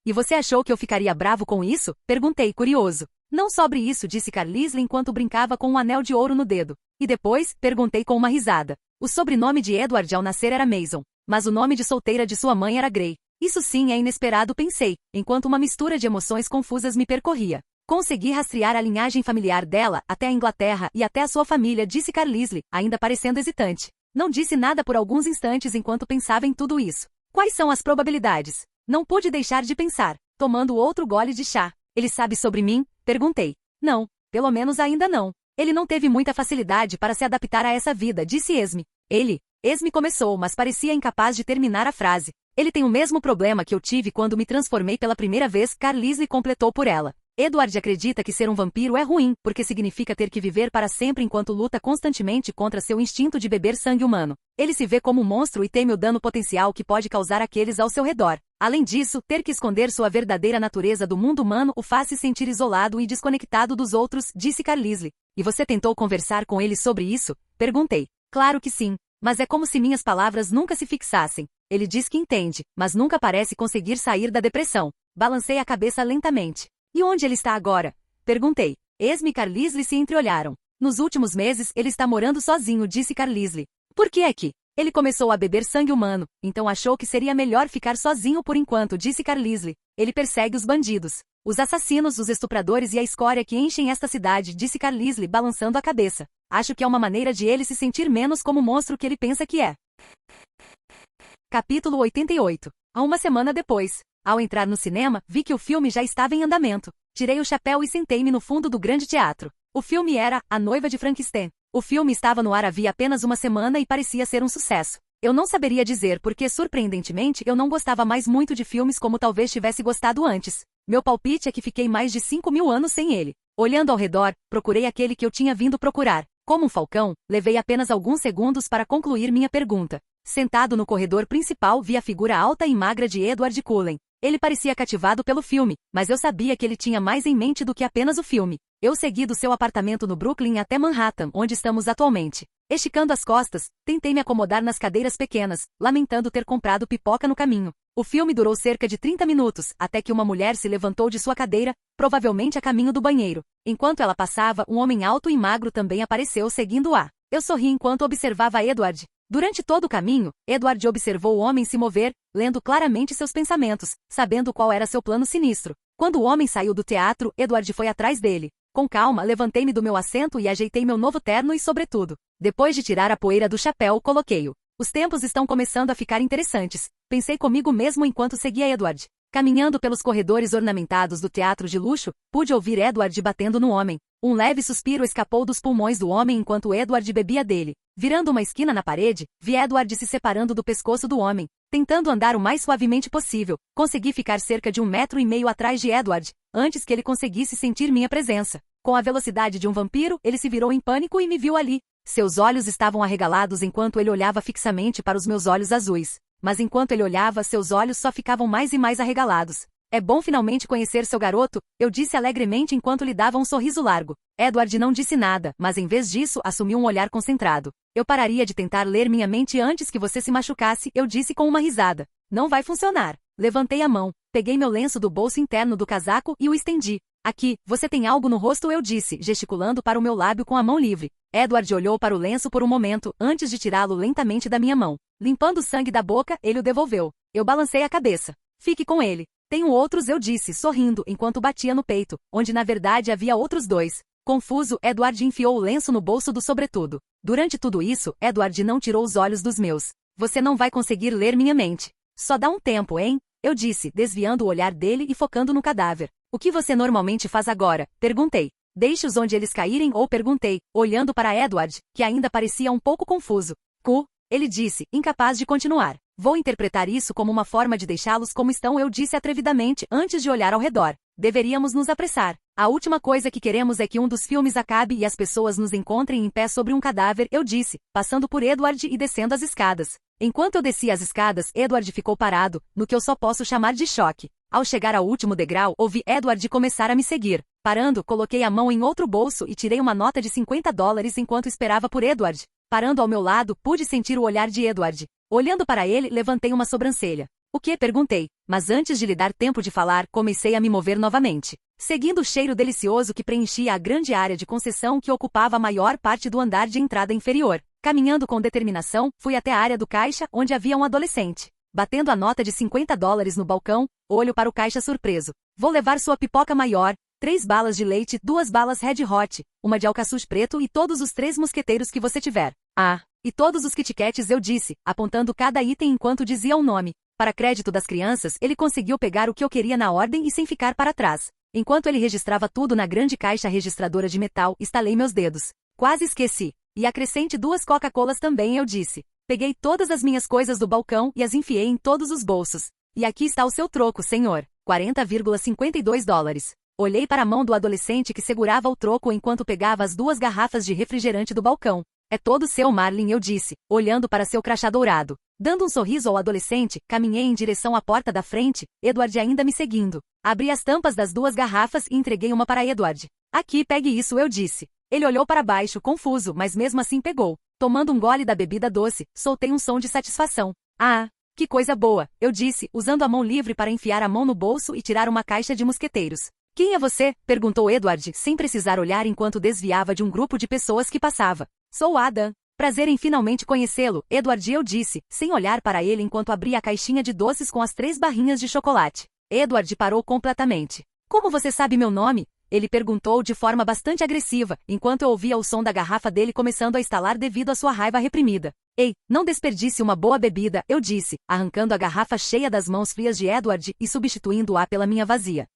E você achou que eu ficaria bravo com isso? Perguntei, curioso. Não sobre isso, disse Carlisle enquanto brincava com um anel de ouro no dedo. E depois? Perguntei com uma risada. O sobrenome de Edward ao nascer era Mason, mas o nome de solteira de sua mãe era Grey. Isso sim é inesperado, pensei, enquanto uma mistura de emoções confusas me percorria. Consegui rastrear a linhagem familiar dela até a Inglaterra e até a sua família, disse Carlisle, ainda parecendo hesitante. Não disse nada por alguns instantes enquanto pensava em tudo isso. Quais são as probabilidades? Não pude deixar de pensar, tomando outro gole de chá. Ele sabe sobre mim? Perguntei. Não, pelo menos ainda não. Ele não teve muita facilidade para se adaptar a essa vida, disse Esme. Esme começou, mas parecia incapaz de terminar a frase. Ele tem o mesmo problema que eu tive quando me transformei pela primeira vez, Carlisle completou por ela. Edward acredita que ser um vampiro é ruim, porque significa ter que viver para sempre enquanto luta constantemente contra seu instinto de beber sangue humano. Ele se vê como um monstro e teme o dano potencial que pode causar àqueles ao seu redor. Além disso, ter que esconder sua verdadeira natureza do mundo humano o faz se sentir isolado e desconectado dos outros, disse Carlisle. E você tentou conversar com ele sobre isso? Perguntei. Claro que sim, mas é como se minhas palavras nunca se fixassem. Ele diz que entende, mas nunca parece conseguir sair da depressão. Balancei a cabeça lentamente. E onde ele está agora? Perguntei. Esme e Carlisle se entreolharam. Nos últimos meses, ele está morando sozinho, disse Carlisle. Por que é que? Ele começou a beber sangue humano, então achou que seria melhor ficar sozinho por enquanto, disse Carlisle. Ele persegue os bandidos, os assassinos, os estupradores e a escória que enchem esta cidade, disse Carlisle, balançando a cabeça. Acho que é uma maneira de ele se sentir menos como o monstro que ele pensa que é. Capítulo 88. Há uma semana depois. Ao entrar no cinema, vi que o filme já estava em andamento. Tirei o chapéu e sentei-me no fundo do grande teatro. O filme era A Noiva de Frankenstein. O filme estava no ar havia apenas uma semana e parecia ser um sucesso. Eu não saberia dizer porque, surpreendentemente, eu não gostava mais muito de filmes como talvez tivesse gostado antes. Meu palpite é que fiquei mais de 5.000 anos sem ele. Olhando ao redor, procurei aquele que eu tinha vindo procurar. Como um falcão, levei apenas alguns segundos para concluir minha pergunta. Sentado no corredor principal, vi a figura alta e magra de Edward Cullen. Ele parecia cativado pelo filme, mas eu sabia que ele tinha mais em mente do que apenas o filme. Eu segui do seu apartamento no Brooklyn até Manhattan, onde estamos atualmente. Esticando as costas, tentei me acomodar nas cadeiras pequenas, lamentando ter comprado pipoca no caminho. O filme durou cerca de 30 minutos, até que uma mulher se levantou de sua cadeira, provavelmente a caminho do banheiro. Enquanto ela passava, um homem alto e magro também apareceu seguindo-a. Eu sorri enquanto observava Edward. Durante todo o caminho, Edward observou o homem se mover, lendo claramente seus pensamentos, sabendo qual era seu plano sinistro. Quando o homem saiu do teatro, Edward foi atrás dele. Com calma, levantei-me do meu assento e ajeitei meu novo terno e sobretudo. Depois de tirar a poeira do chapéu, coloquei-o. Os tempos estão começando a ficar interessantes. Pensei comigo mesmo enquanto seguia Edward. Caminhando pelos corredores ornamentados do teatro de luxo, pude ouvir Edward batendo no homem. Um leve suspiro escapou dos pulmões do homem enquanto Edward bebia dele. Virando uma esquina na parede, vi Edward se separando do pescoço do homem. Tentando andar o mais suavemente possível, consegui ficar cerca de 1,5 metros atrás de Edward, antes que ele conseguisse sentir minha presença. Com a velocidade de um vampiro, ele se virou em pânico e me viu ali. Seus olhos estavam arregalados enquanto ele olhava fixamente para os meus olhos azuis. Mas enquanto ele olhava, seus olhos só ficavam mais e mais arregalados. É bom finalmente conhecer seu garoto, eu disse alegremente enquanto lhe dava um sorriso largo. Edward não disse nada, mas em vez disso, assumiu um olhar concentrado. Eu pararia de tentar ler minha mente antes que você se machucasse, eu disse com uma risada. Não vai funcionar. Levantei a mão, peguei meu lenço do bolso interno do casaco e o estendi. Aqui, você tem algo no rosto, eu disse, gesticulando para o meu lábio com a mão livre. Edward olhou para o lenço por um momento, antes de tirá-lo lentamente da minha mão. Limpando o sangue da boca, ele o devolveu. Eu balancei a cabeça. Fique com ele. Tenho outros, eu disse, sorrindo, enquanto batia no peito, onde na verdade havia outros 2. Confuso, Edward enfiou o lenço no bolso do sobretudo. Durante tudo isso, Edward não tirou os olhos dos meus. Você não vai conseguir ler minha mente. Só dá um tempo, hein? Eu disse, desviando o olhar dele e focando no cadáver. O que você normalmente faz agora? Perguntei. Deixe-os onde eles caírem ou perguntei, olhando para Edward, que ainda parecia um pouco confuso. Ele disse, incapaz de continuar. Vou interpretar isso como uma forma de deixá-los como estão, eu disse atrevidamente antes de olhar ao redor. Deveríamos nos apressar. A última coisa que queremos é que um dos filmes acabe e as pessoas nos encontrem em pé sobre um cadáver, eu disse, passando por Edward e descendo as escadas. Enquanto eu descia as escadas, Edward ficou parado, no que eu só posso chamar de choque. Ao chegar ao último degrau, ouvi Edward começar a me seguir. Parando, coloquei a mão em outro bolso e tirei uma nota de $50 enquanto esperava por Edward. Parando ao meu lado, pude sentir o olhar de Edward. Olhando para ele, levantei uma sobrancelha. O que? Perguntei. Mas antes de lhe dar tempo de falar, comecei a me mover novamente. Seguindo o cheiro delicioso que preenchia a grande área de concessão que ocupava a maior parte do andar de entrada inferior. Caminhando com determinação, fui até a área do caixa, onde havia um adolescente. Batendo a nota de $50 no balcão, olho para o caixa surpreso. Vou levar sua pipoca maior, 3 balas de leite, 2 balas Red Hot, uma de alcaçuz preto e todos os 3 mosqueteiros que você tiver. E todos os Kit Kats, eu disse, apontando cada item enquanto dizia o nome. Para crédito das crianças, ele conseguiu pegar o que eu queria na ordem e sem ficar para trás. Enquanto ele registrava tudo na grande caixa registradora de metal, estalei meus dedos. Quase esqueci. E acrescente 2 Coca-Colas também, eu disse. Peguei todas as minhas coisas do balcão e as enfiei em todos os bolsos. E aqui está o seu troco, senhor. $40,52. Olhei para a mão do adolescente que segurava o troco enquanto pegava as 2 garrafas de refrigerante do balcão. É todo seu, Marlin, eu disse, olhando para seu crachá dourado. Dando um sorriso ao adolescente, caminhei em direção à porta da frente, Edward ainda me seguindo. Abri as tampas das 2 garrafas e entreguei uma para Edward. Aqui, pegue isso, eu disse. Ele olhou para baixo, confuso, mas mesmo assim pegou. Tomando um gole da bebida doce, soltei um som de satisfação. Que coisa boa, eu disse, usando a mão livre para enfiar a mão no bolso e tirar uma caixa de mosqueteiros. Quem é você? Perguntou Edward, sem precisar olhar enquanto desviava de um grupo de pessoas que passava. Sou Adam. Prazer em finalmente conhecê-lo, Edward, eu disse, sem olhar para ele enquanto abria a caixinha de doces com as 3 barrinhas de chocolate. Edward parou completamente. Como você sabe meu nome? Ele perguntou de forma bastante agressiva, enquanto eu ouvia o som da garrafa dele começando a estalar devido à sua raiva reprimida. Ei, não desperdice uma boa bebida, eu disse, arrancando a garrafa cheia das mãos frias de Edward e substituindo-a pela minha vazia.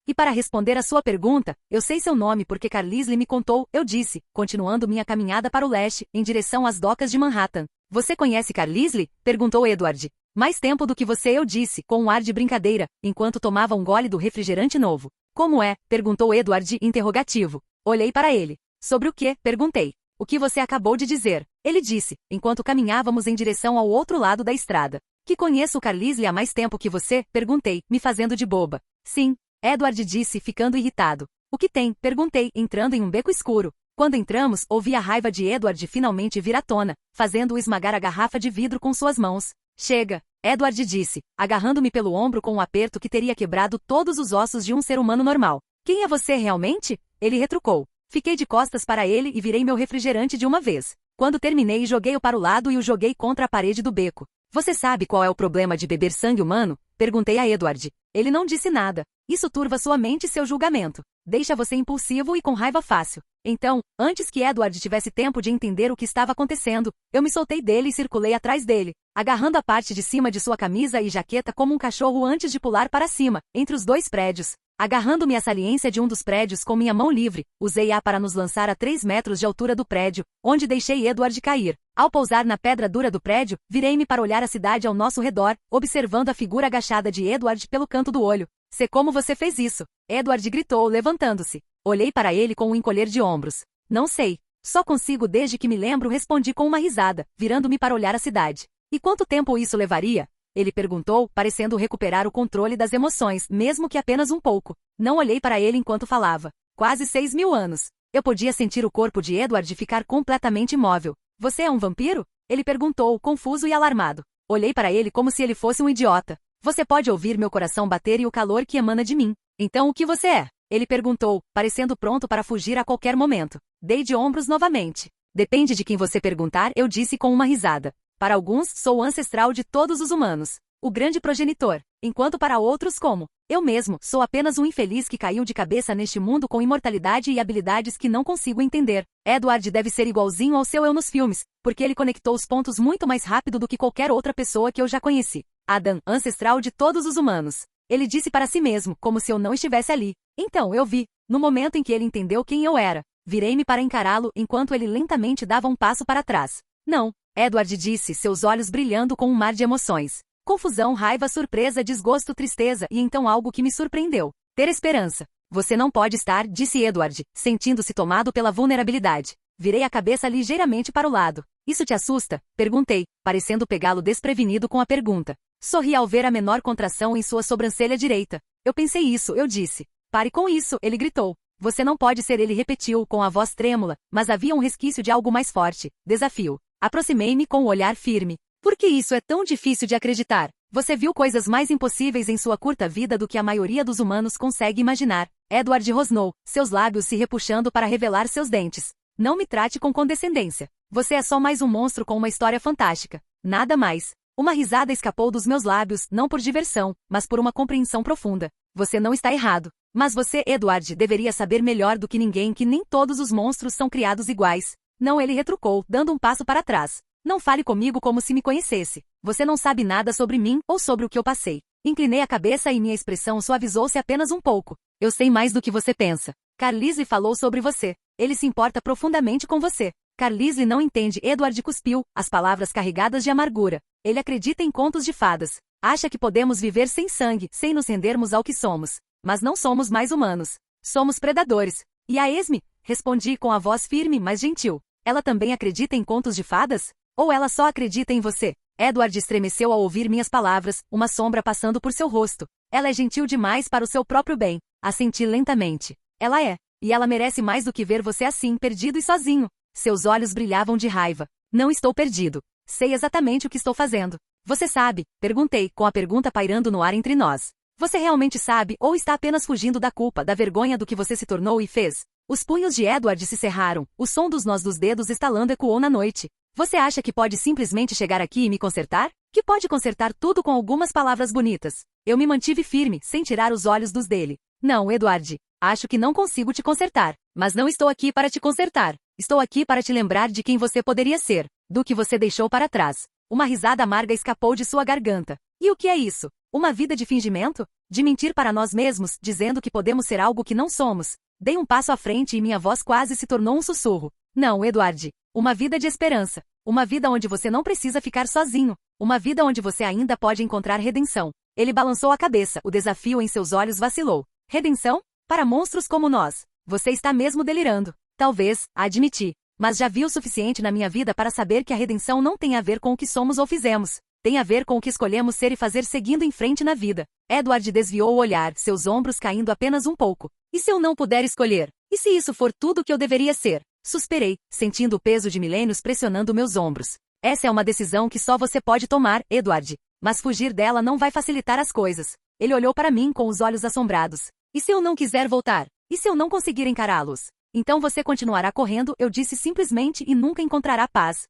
E para responder à sua pergunta, eu sei seu nome porque Carlisle me contou, eu disse, continuando minha caminhada para o leste, em direção às docas de Manhattan. Você conhece Carlisle? Perguntou Edward. Mais tempo do que você, eu disse, com um ar de brincadeira, enquanto tomava um gole do refrigerante novo. Como é? Perguntou Edward, interrogativo. Olhei para ele. Sobre o que? Perguntei. O que você acabou de dizer? Ele disse, enquanto caminhávamos em direção ao outro lado da estrada. Que conheço o Carlisle há mais tempo que você? Perguntei, me fazendo de boba. Sim. Edward disse, ficando irritado. O que tem? Perguntei, entrando em um beco escuro. Quando entramos, ouvi a raiva de Edward finalmente vir à tona, fazendo-o esmagar a garrafa de vidro com suas mãos. Chega, Edward disse, agarrando-me pelo ombro com um aperto que teria quebrado todos os ossos de um ser humano normal. Quem é você realmente? Ele retrucou. Fiquei de costas para ele e virei meu refrigerante de uma vez. Quando terminei, joguei-o para o lado e o joguei contra a parede do beco. Você sabe qual é o problema de beber sangue humano? Perguntei a Edward. Ele não disse nada. Isso turva sua mente e seu julgamento. Deixa você impulsivo e com raiva fácil. Então, antes que Edward tivesse tempo de entender o que estava acontecendo, eu me soltei dele e circulei atrás dele, agarrando a parte de cima de sua camisa e jaqueta como um cachorro antes de pular para cima, entre os 2 prédios. Agarrando-me à saliência de um dos prédios com minha mão livre, usei-a para nos lançar a 3 metros de altura do prédio, onde deixei Edward cair. Ao pousar na pedra dura do prédio, virei-me para olhar a cidade ao nosso redor, observando a figura agachada de Edward pelo canto do olho. Sei como você fez isso, Edward gritou, levantando-se. Olhei para ele com um encolher de ombros. Não sei. Só consigo desde que me lembro, respondi com uma risada, virando-me para olhar a cidade. E quanto tempo isso levaria? Ele perguntou, parecendo recuperar o controle das emoções, mesmo que apenas um pouco. Não olhei para ele enquanto falava. Quase 6.000 anos. Eu podia sentir o corpo de Edward ficar completamente imóvel. Você é um vampiro? Ele perguntou, confuso e alarmado. Olhei para ele como se ele fosse um idiota. Você pode ouvir meu coração bater e o calor que emana de mim. Então o que você é? Ele perguntou, parecendo pronto para fugir a qualquer momento. Dei de ombros novamente. Depende de quem você perguntar, eu disse com uma risada. Para alguns, sou o ancestral de todos os humanos. O grande progenitor. Enquanto para outros como eu mesmo, sou apenas um infeliz que caiu de cabeça neste mundo com imortalidade e habilidades que não consigo entender. Edward deve ser igualzinho ao seu eu nos filmes, porque ele conectou os pontos muito mais rápido do que qualquer outra pessoa que eu já conheci. Adam, ancestral de todos os humanos. Ele disse para si mesmo, como se eu não estivesse ali. Então eu vi, no momento em que ele entendeu quem eu era. Virei-me para encará-lo enquanto ele lentamente dava um passo para trás. Não, Edward disse, seus olhos brilhando com um mar de emoções. Confusão, raiva, surpresa, desgosto, tristeza e então algo que me surpreendeu. Ter esperança. Você não pode estar, disse Edward, sentindo-se tomado pela vulnerabilidade. Virei a cabeça ligeiramente para o lado. Isso te assusta? Perguntei, parecendo pegá-lo desprevenido com a pergunta. Sorri ao ver a menor contração em sua sobrancelha direita. Eu pensei isso, eu disse. Pare com isso, ele gritou. Você não pode ser, ele repetiu com a voz trêmula, mas havia um resquício de algo mais forte. Desafio. Aproximei-me com o olhar firme. Por que isso é tão difícil de acreditar? Você viu coisas mais impossíveis em sua curta vida do que a maioria dos humanos consegue imaginar. Edward rosnou, seus lábios se repuxando para revelar seus dentes. Não me trate com condescendência. Você é só mais um monstro com uma história fantástica. Nada mais. Uma risada escapou dos meus lábios, não por diversão, mas por uma compreensão profunda. Você não está errado. Mas você, Edward, deveria saber melhor do que ninguém que nem todos os monstros são criados iguais. Não, ele retrucou, dando um passo para trás. Não fale comigo como se me conhecesse. Você não sabe nada sobre mim ou sobre o que eu passei. Inclinei a cabeça e minha expressão suavizou-se apenas um pouco. Eu sei mais do que você pensa. Carlisle falou sobre você. Ele se importa profundamente com você. Carlisle não entende. Edward cuspiu, as palavras carregadas de amargura. Ele acredita em contos de fadas. Acha que podemos viver sem sangue, sem nos rendermos ao que somos. Mas não somos mais humanos. Somos predadores. E a Esme? Respondi com a voz firme, mas gentil. Ela também acredita em contos de fadas? Ou ela só acredita em você? Edward estremeceu ao ouvir minhas palavras, uma sombra passando por seu rosto. Ela é gentil demais para o seu próprio bem. Assenti lentamente. Ela é. E ela merece mais do que ver você assim, perdido e sozinho. Seus olhos brilhavam de raiva. Não estou perdido. Sei exatamente o que estou fazendo. Você sabe? Perguntei, com a pergunta pairando no ar entre nós. Você realmente sabe ou está apenas fugindo da culpa, da vergonha do que você se tornou e fez? Os punhos de Edward se cerraram, o som dos nós dos dedos estalando ecoou na noite. Você acha que pode simplesmente chegar aqui e me consertar? Que pode consertar tudo com algumas palavras bonitas? Eu me mantive firme, sem tirar os olhos dos dele. Não, Edward. Acho que não consigo te consertar. Mas não estou aqui para te consertar. Estou aqui para te lembrar de quem você poderia ser, do que você deixou para trás. Uma risada amarga escapou de sua garganta. E o que é isso? Uma vida de fingimento? De mentir para nós mesmos, dizendo que podemos ser algo que não somos. Dei um passo à frente e minha voz quase se tornou um sussurro. Não, Edward. Uma vida de esperança. Uma vida onde você não precisa ficar sozinho. Uma vida onde você ainda pode encontrar redenção. Ele balançou a cabeça, o desafio em seus olhos vacilou. Redenção? Para monstros como nós. Você está mesmo delirando. Talvez, admiti. Mas já vi o suficiente na minha vida para saber que a redenção não tem a ver com o que somos ou fizemos. Tem a ver com o que escolhemos ser e fazer seguindo em frente na vida. Edward desviou o olhar, seus ombros caindo apenas um pouco. E se eu não puder escolher? E se isso for tudo o que eu deveria ser? Suspirei, sentindo o peso de milênios pressionando meus ombros. Essa é uma decisão que só você pode tomar, Edward. Mas fugir dela não vai facilitar as coisas. Ele olhou para mim com os olhos assombrados. E se eu não quiser voltar? E se eu não conseguir encará-los? Então você continuará correndo, eu disse simplesmente e nunca encontrará paz.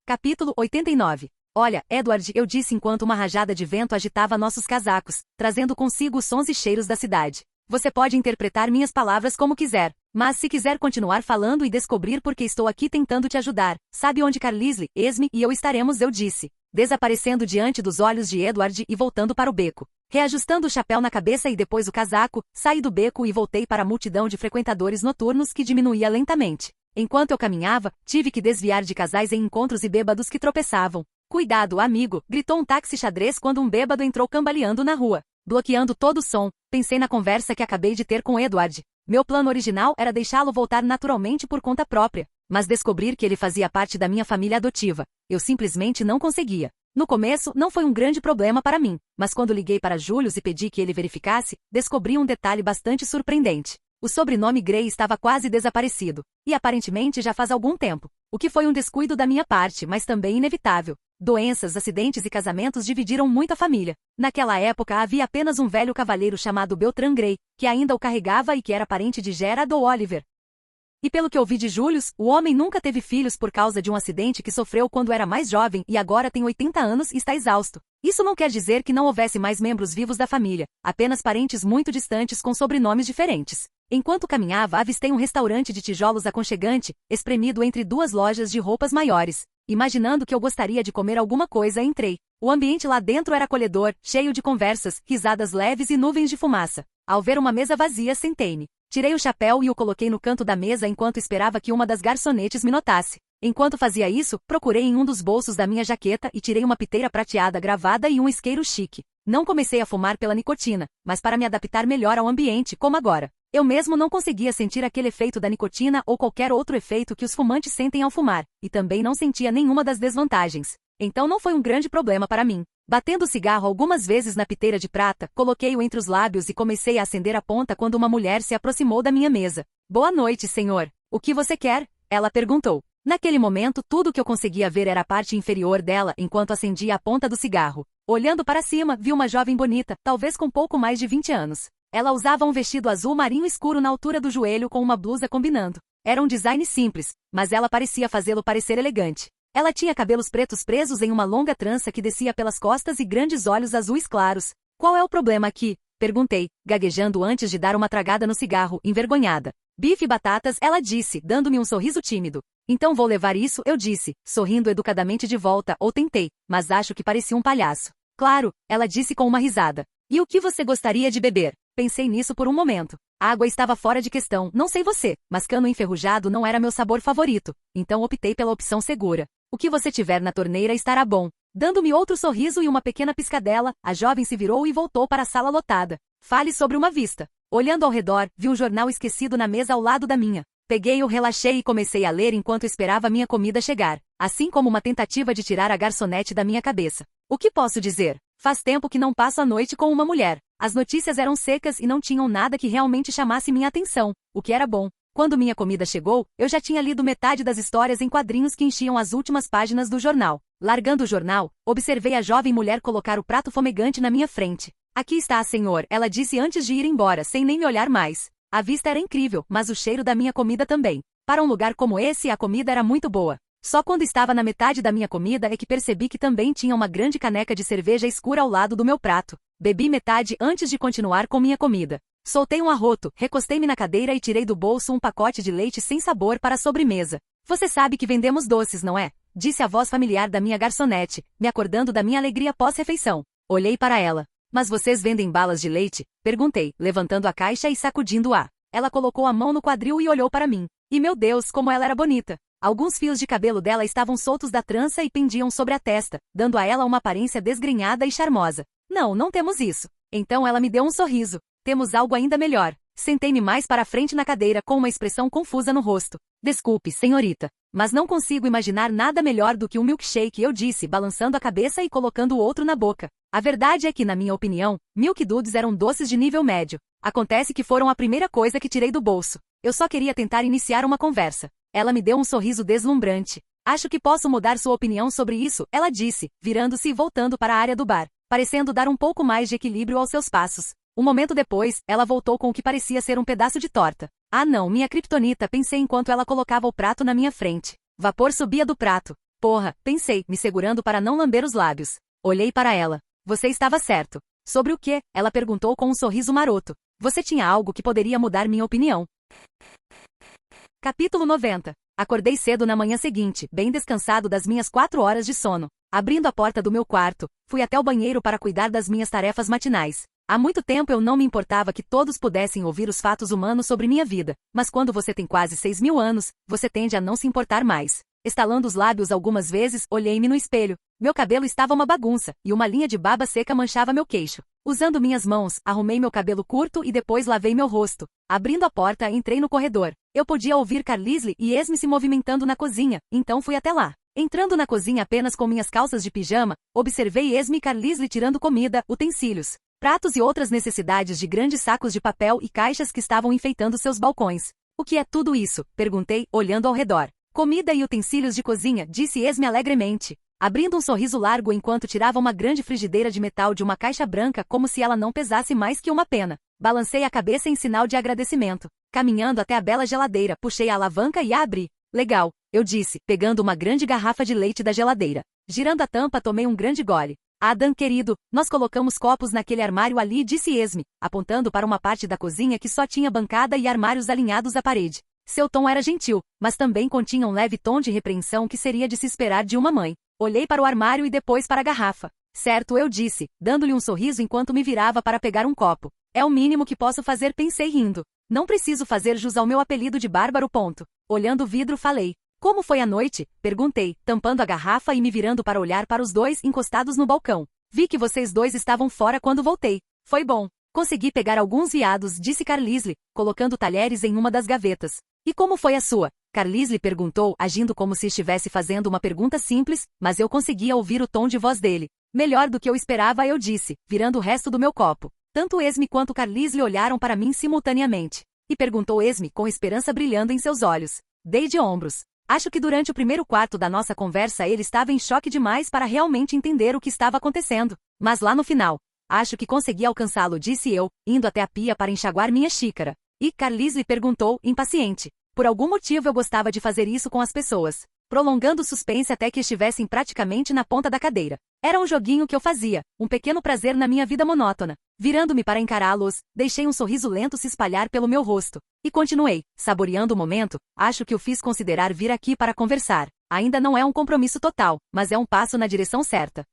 Capítulo 89. Olha, Edward, eu disse enquanto uma rajada de vento agitava nossos casacos, trazendo consigo os sons e cheiros da cidade. Você pode interpretar minhas palavras como quiser, mas se quiser continuar falando e descobrir por que estou aqui tentando te ajudar, sabe onde Carlisle, Esme e eu estaremos, eu disse, desaparecendo diante dos olhos de Edward e voltando para o beco. Reajustando o chapéu na cabeça e depois o casaco, saí do beco e voltei para a multidão de frequentadores noturnos que diminuía lentamente. Enquanto eu caminhava, tive que desviar de casais em encontros e bêbados que tropeçavam. Cuidado, amigo, gritou um táxi xadrez quando um bêbado entrou cambaleando na rua. Bloqueando todo o som, pensei na conversa que acabei de ter com Edward. Meu plano original era deixá-lo voltar naturalmente por conta própria, mas descobrir que ele fazia parte da minha família adotiva. Eu simplesmente não conseguia. No começo, não foi um grande problema para mim, mas quando liguei para Julius e pedi que ele verificasse, descobri um detalhe bastante surpreendente. O sobrenome Gray estava quase desaparecido, e aparentemente já faz algum tempo, o que foi um descuido da minha parte, mas também inevitável. Doenças, acidentes e casamentos dividiram muito a família. Naquela época havia apenas um velho cavalheiro chamado Beltran Gray, que ainda o carregava e que era parente de Gerard ou Oliver. E pelo que ouvi de Julius, o homem nunca teve filhos por causa de um acidente que sofreu quando era mais jovem e agora tem 80 anos e está exausto. Isso não quer dizer que não houvesse mais membros vivos da família, apenas parentes muito distantes com sobrenomes diferentes. Enquanto caminhava, avistei um restaurante de tijolos aconchegante, espremido entre duas lojas de roupas maiores. Imaginando que eu gostaria de comer alguma coisa, entrei. O ambiente lá dentro era acolhedor, cheio de conversas, risadas leves e nuvens de fumaça. Ao ver uma mesa vazia, sentei-me. Tirei o chapéu e o coloquei no canto da mesa enquanto esperava que uma das garçonetes me notasse. Enquanto fazia isso, procurei em um dos bolsos da minha jaqueta e tirei uma piteira prateada gravada e um isqueiro chique. Não comecei a fumar pela nicotina, mas para me adaptar melhor ao ambiente, como agora. Eu mesmo não conseguia sentir aquele efeito da nicotina ou qualquer outro efeito que os fumantes sentem ao fumar, e também não sentia nenhuma das desvantagens. Então não foi um grande problema para mim. Batendo o cigarro algumas vezes na piteira de prata, coloquei-o entre os lábios e comecei a acender a ponta quando uma mulher se aproximou da minha mesa. "Boa noite, senhor. O que você quer?" ela perguntou. Naquele momento, tudo que eu conseguia ver era a parte inferior dela enquanto acendia a ponta do cigarro. Olhando para cima, vi uma jovem bonita, talvez com pouco mais de 20 anos. Ela usava um vestido azul marinho escuro na altura do joelho com uma blusa combinando. Era um design simples, mas ela parecia fazê-lo parecer elegante. Ela tinha cabelos pretos presos em uma longa trança que descia pelas costas e grandes olhos azuis claros. "Qual é o problema aqui?" perguntei, gaguejando antes de dar uma tragada no cigarro, envergonhada. "Bife e batatas", ela disse, dando-me um sorriso tímido. "Então vou levar isso", eu disse, sorrindo educadamente de volta, ou tentei, mas acho que parecia um palhaço. "Claro", ela disse com uma risada. "E o que você gostaria de beber?" Pensei nisso por um momento. A água estava fora de questão, não sei você, mas cano enferrujado não era meu sabor favorito, então optei pela opção segura. "O que você tiver na torneira estará bom." Dando-me outro sorriso e uma pequena piscadela, a jovem se virou e voltou para a sala lotada. "Fale sobre uma vista." Olhando ao redor, vi um jornal esquecido na mesa ao lado da minha. Peguei-o, relaxei e comecei a ler enquanto esperava minha comida chegar, assim como uma tentativa de tirar a garçonete da minha cabeça. O que posso dizer? Faz tempo que não passo a noite com uma mulher. As notícias eram secas e não tinham nada que realmente chamasse minha atenção, o que era bom. Quando minha comida chegou, eu já tinha lido metade das histórias em quadrinhos que enchiam as últimas páginas do jornal. Largando o jornal, observei a jovem mulher colocar o prato fumegante na minha frente. "Aqui está, senhor", ela disse antes de ir embora, sem nem me olhar mais. A vista era incrível, mas o cheiro da minha comida também. Para um lugar como esse, a comida era muito boa. Só quando estava na metade da minha comida é que percebi que também tinha uma grande caneca de cerveja escura ao lado do meu prato. Bebi metade antes de continuar com minha comida. Soltei um arroto, recostei-me na cadeira e tirei do bolso um pacote de leite sem sabor para a sobremesa. "Você sabe que vendemos doces, não é?" disse a voz familiar da minha garçonete, me acordando da minha alegria pós-refeição. Olhei para ela. "Mas vocês vendem balas de leite?" perguntei, levantando a caixa e sacudindo-a. Ela colocou a mão no quadril e olhou para mim. E meu Deus, como ela era bonita! Alguns fios de cabelo dela estavam soltos da trança e pendiam sobre a testa, dando a ela uma aparência desgrenhada e charmosa. "Não, não temos isso." Então ela me deu um sorriso. "Temos algo ainda melhor." Sentei-me mais para a frente na cadeira com uma expressão confusa no rosto. "Desculpe, senhorita, mas não consigo imaginar nada melhor do que um milkshake", eu disse, balançando a cabeça e colocando o outro na boca. A verdade é que, na minha opinião, Milk Duds eram doces de nível médio. Acontece que foram a primeira coisa que tirei do bolso. Eu só queria tentar iniciar uma conversa. Ela me deu um sorriso deslumbrante. "Acho que posso mudar sua opinião sobre isso", ela disse, virando-se e voltando para a área do bar, parecendo dar um pouco mais de equilíbrio aos seus passos. Um momento depois, ela voltou com o que parecia ser um pedaço de torta. "Ah não, minha criptonita", pensei enquanto ela colocava o prato na minha frente. Vapor subia do prato. "Porra", pensei, me segurando para não lamber os lábios. Olhei para ela. "Você estava certo." "Sobre o quê?" ela perguntou com um sorriso maroto. "Você tinha algo que poderia mudar minha opinião." Capítulo 90. Acordei cedo na manhã seguinte, bem descansado das minhas 4 horas de sono. Abrindo a porta do meu quarto, fui até o banheiro para cuidar das minhas tarefas matinais. Há muito tempo eu não me importava que todos pudessem ouvir os fatos humanos sobre minha vida, mas quando você tem quase 6.000 anos, você tende a não se importar mais. Estalando os lábios algumas vezes, olhei-me no espelho. Meu cabelo estava uma bagunça, e uma linha de baba seca manchava meu queixo. Usando minhas mãos, arrumei meu cabelo curto e depois lavei meu rosto. Abrindo a porta, entrei no corredor. Eu podia ouvir Carlisle e Esme se movimentando na cozinha, então fui até lá. Entrando na cozinha apenas com minhas calças de pijama, observei Esme e Carlisle tirando comida, utensílios, pratos e outras necessidades de grandes sacos de papel e caixas que estavam enfeitando seus balcões. "O que é tudo isso?" perguntei, olhando ao redor. "Comida e utensílios de cozinha", disse Esme alegremente, abrindo um sorriso largo enquanto tirava uma grande frigideira de metal de uma caixa branca como se ela não pesasse mais que uma pena. Balancei a cabeça em sinal de agradecimento. Caminhando até a bela geladeira, puxei a alavanca e a abri. "Legal", eu disse, pegando uma grande garrafa de leite da geladeira. Girando a tampa, tomei um grande gole. "Adam, querido, nós colocamos copos naquele armário ali", disse Esme, apontando para uma parte da cozinha que só tinha bancada e armários alinhados à parede. Seu tom era gentil, mas também continha um leve tom de repreensão que seria de se esperar de uma mãe. Olhei para o armário e depois para a garrafa. Certo, eu disse, dando-lhe um sorriso enquanto me virava para pegar um copo. É o mínimo que posso fazer, pensei rindo. Não preciso fazer jus ao meu apelido de bárbaro. Olhando o vidro, falei. Como foi a noite? Perguntei, tampando a garrafa e me virando para olhar para os dois encostados no balcão. Vi que vocês dois estavam fora quando voltei. Foi bom. Consegui pegar alguns viados, disse Carlisle, colocando talheres em uma das gavetas. E como foi a sua? Carlisle perguntou, agindo como se estivesse fazendo uma pergunta simples, mas eu conseguia ouvir o tom de voz dele. Melhor do que eu esperava, eu disse, virando o resto do meu copo. Tanto Esme quanto Carlisle olharam para mim simultaneamente. E perguntou Esme com esperança brilhando em seus olhos. Dei de ombros. Acho que durante o primeiro quarto da nossa conversa ele estava em choque demais para realmente entender o que estava acontecendo. Mas lá no final, acho que consegui alcançá-lo, disse eu, indo até a pia para enxaguar minha xícara. E Carlisle perguntou, impaciente. Por algum motivo eu gostava de fazer isso com as pessoas, prolongando o suspense até que estivessem praticamente na ponta da cadeira. Era um joguinho que eu fazia, um pequeno prazer na minha vida monótona. Virando-me para encará-los, deixei um sorriso lento se espalhar pelo meu rosto. E continuei, saboreando o momento. Acho que o fiz considerar vir aqui para conversar. Ainda não é um compromisso total, mas é um passo na direção certa.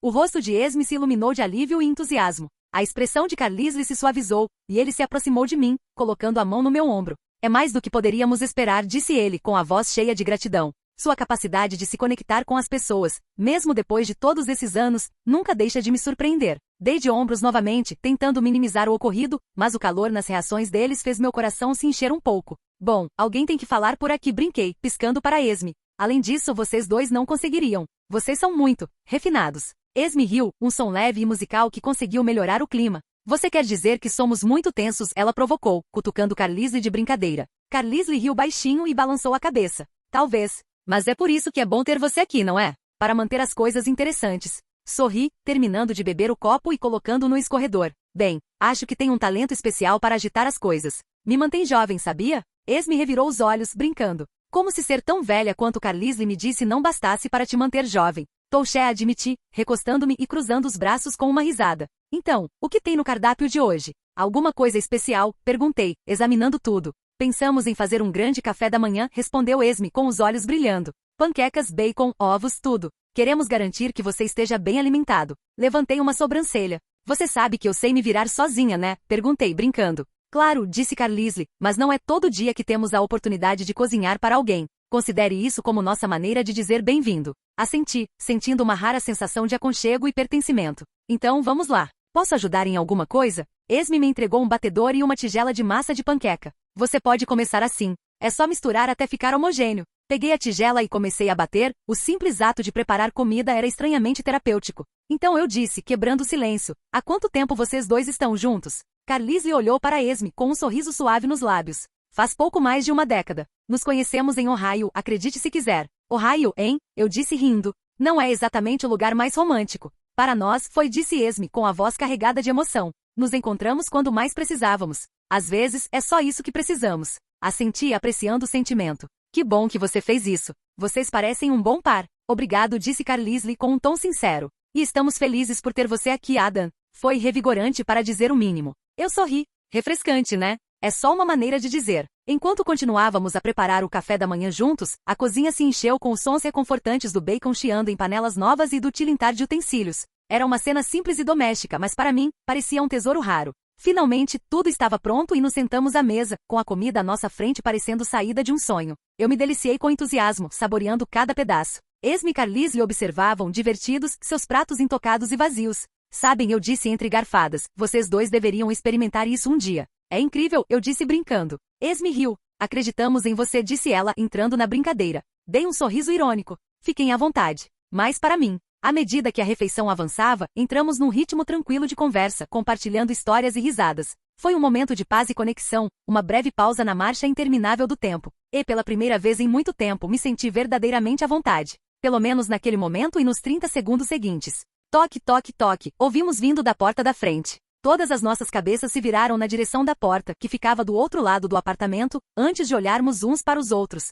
O rosto de Esme se iluminou de alívio e entusiasmo. A expressão de Carlisle se suavizou, e ele se aproximou de mim, colocando a mão no meu ombro. É mais do que poderíamos esperar, disse ele, com a voz cheia de gratidão. Sua capacidade de se conectar com as pessoas, mesmo depois de todos esses anos, nunca deixa de me surpreender. Dei de ombros novamente, tentando minimizar o ocorrido, mas o calor nas reações deles fez meu coração se encher um pouco. Bom, alguém tem que falar por aqui, brinquei, piscando para Esme. Além disso, vocês dois não conseguiriam. Vocês são muito refinados. Esme riu, um som leve e musical que conseguiu melhorar o clima. Você quer dizer que somos muito tensos? Ela provocou, cutucando Carlisle de brincadeira. Carlisle riu baixinho e balançou a cabeça. Talvez. Mas é por isso que é bom ter você aqui, não é? Para manter as coisas interessantes. Sorri, terminando de beber o copo e colocando no escorredor. Bem, acho que tem um talento especial para agitar as coisas. Me mantém jovem, sabia? Esme revirou os olhos, brincando. Como se ser tão velha quanto Carlisle me disse não bastasse para te manter jovem. Touché, admiti, recostando-me e cruzando os braços com uma risada. Então, o que tem no cardápio de hoje? Alguma coisa especial? Perguntei, examinando tudo. Pensamos em fazer um grande café da manhã, respondeu Esme com os olhos brilhando. Panquecas, bacon, ovos, tudo. Queremos garantir que você esteja bem alimentado. Levantei uma sobrancelha. Você sabe que eu sei me virar sozinha, né? Perguntei, brincando. Claro, disse Carlisle, mas não é todo dia que temos a oportunidade de cozinhar para alguém. Considere isso como nossa maneira de dizer bem-vindo. Assenti, sentindo uma rara sensação de aconchego e pertencimento. Então vamos lá. Posso ajudar em alguma coisa? Esme me entregou um batedor e uma tigela de massa de panqueca. Você pode começar assim. É só misturar até ficar homogêneo. Peguei a tigela e comecei a bater. O simples ato de preparar comida era estranhamente terapêutico. Então eu disse, quebrando o silêncio. Há quanto tempo vocês dois estão juntos? Carlisle olhou para Esme com um sorriso suave nos lábios. Faz pouco mais de uma década. Nos conhecemos em Ohio, acredite se quiser. Ohio, hein? Eu disse rindo. Não é exatamente o lugar mais romântico. Para nós, foi, disse Esme com a voz carregada de emoção. Nos encontramos quando mais precisávamos. Às vezes, é só isso que precisamos. Assenti, apreciando o sentimento. Que bom que você fez isso. Vocês parecem um bom par. Obrigado, disse Carlisle com um tom sincero. E estamos felizes por ter você aqui, Adam. Foi revigorante para dizer o mínimo. Eu sorri. Refrescante, né? É só uma maneira de dizer. Enquanto continuávamos a preparar o café da manhã juntos, a cozinha se encheu com os sons reconfortantes do bacon chiando em panelas novas e do tilintar de utensílios. Era uma cena simples e doméstica, mas para mim, parecia um tesouro raro. Finalmente, tudo estava pronto e nos sentamos à mesa, com a comida à nossa frente parecendo saída de um sonho. Eu me deliciei com entusiasmo, saboreando cada pedaço. Esme e Carlisle observavam, divertidos, seus pratos intocados e vazios. Sabem, eu disse entre garfadas, vocês dois deveriam experimentar isso um dia. É incrível, eu disse brincando. Esme riu. Acreditamos em você, disse ela, entrando na brincadeira. Dei um sorriso irônico. Fiquem à vontade. Mas para mim. À medida que a refeição avançava, entramos num ritmo tranquilo de conversa, compartilhando histórias e risadas. Foi um momento de paz e conexão, uma breve pausa na marcha interminável do tempo. E pela primeira vez em muito tempo me senti verdadeiramente à vontade. Pelo menos naquele momento e nos 30 segundos seguintes. Toque, toque, toque, ouvimos vindo da porta da frente. Todas as nossas cabeças se viraram na direção da porta, que ficava do outro lado do apartamento, antes de olharmos uns para os outros.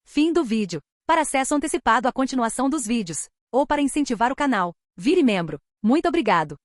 Fim do vídeo. Para acesso antecipado à continuação dos vídeos, ou para incentivar o canal, vire membro. Muito obrigado.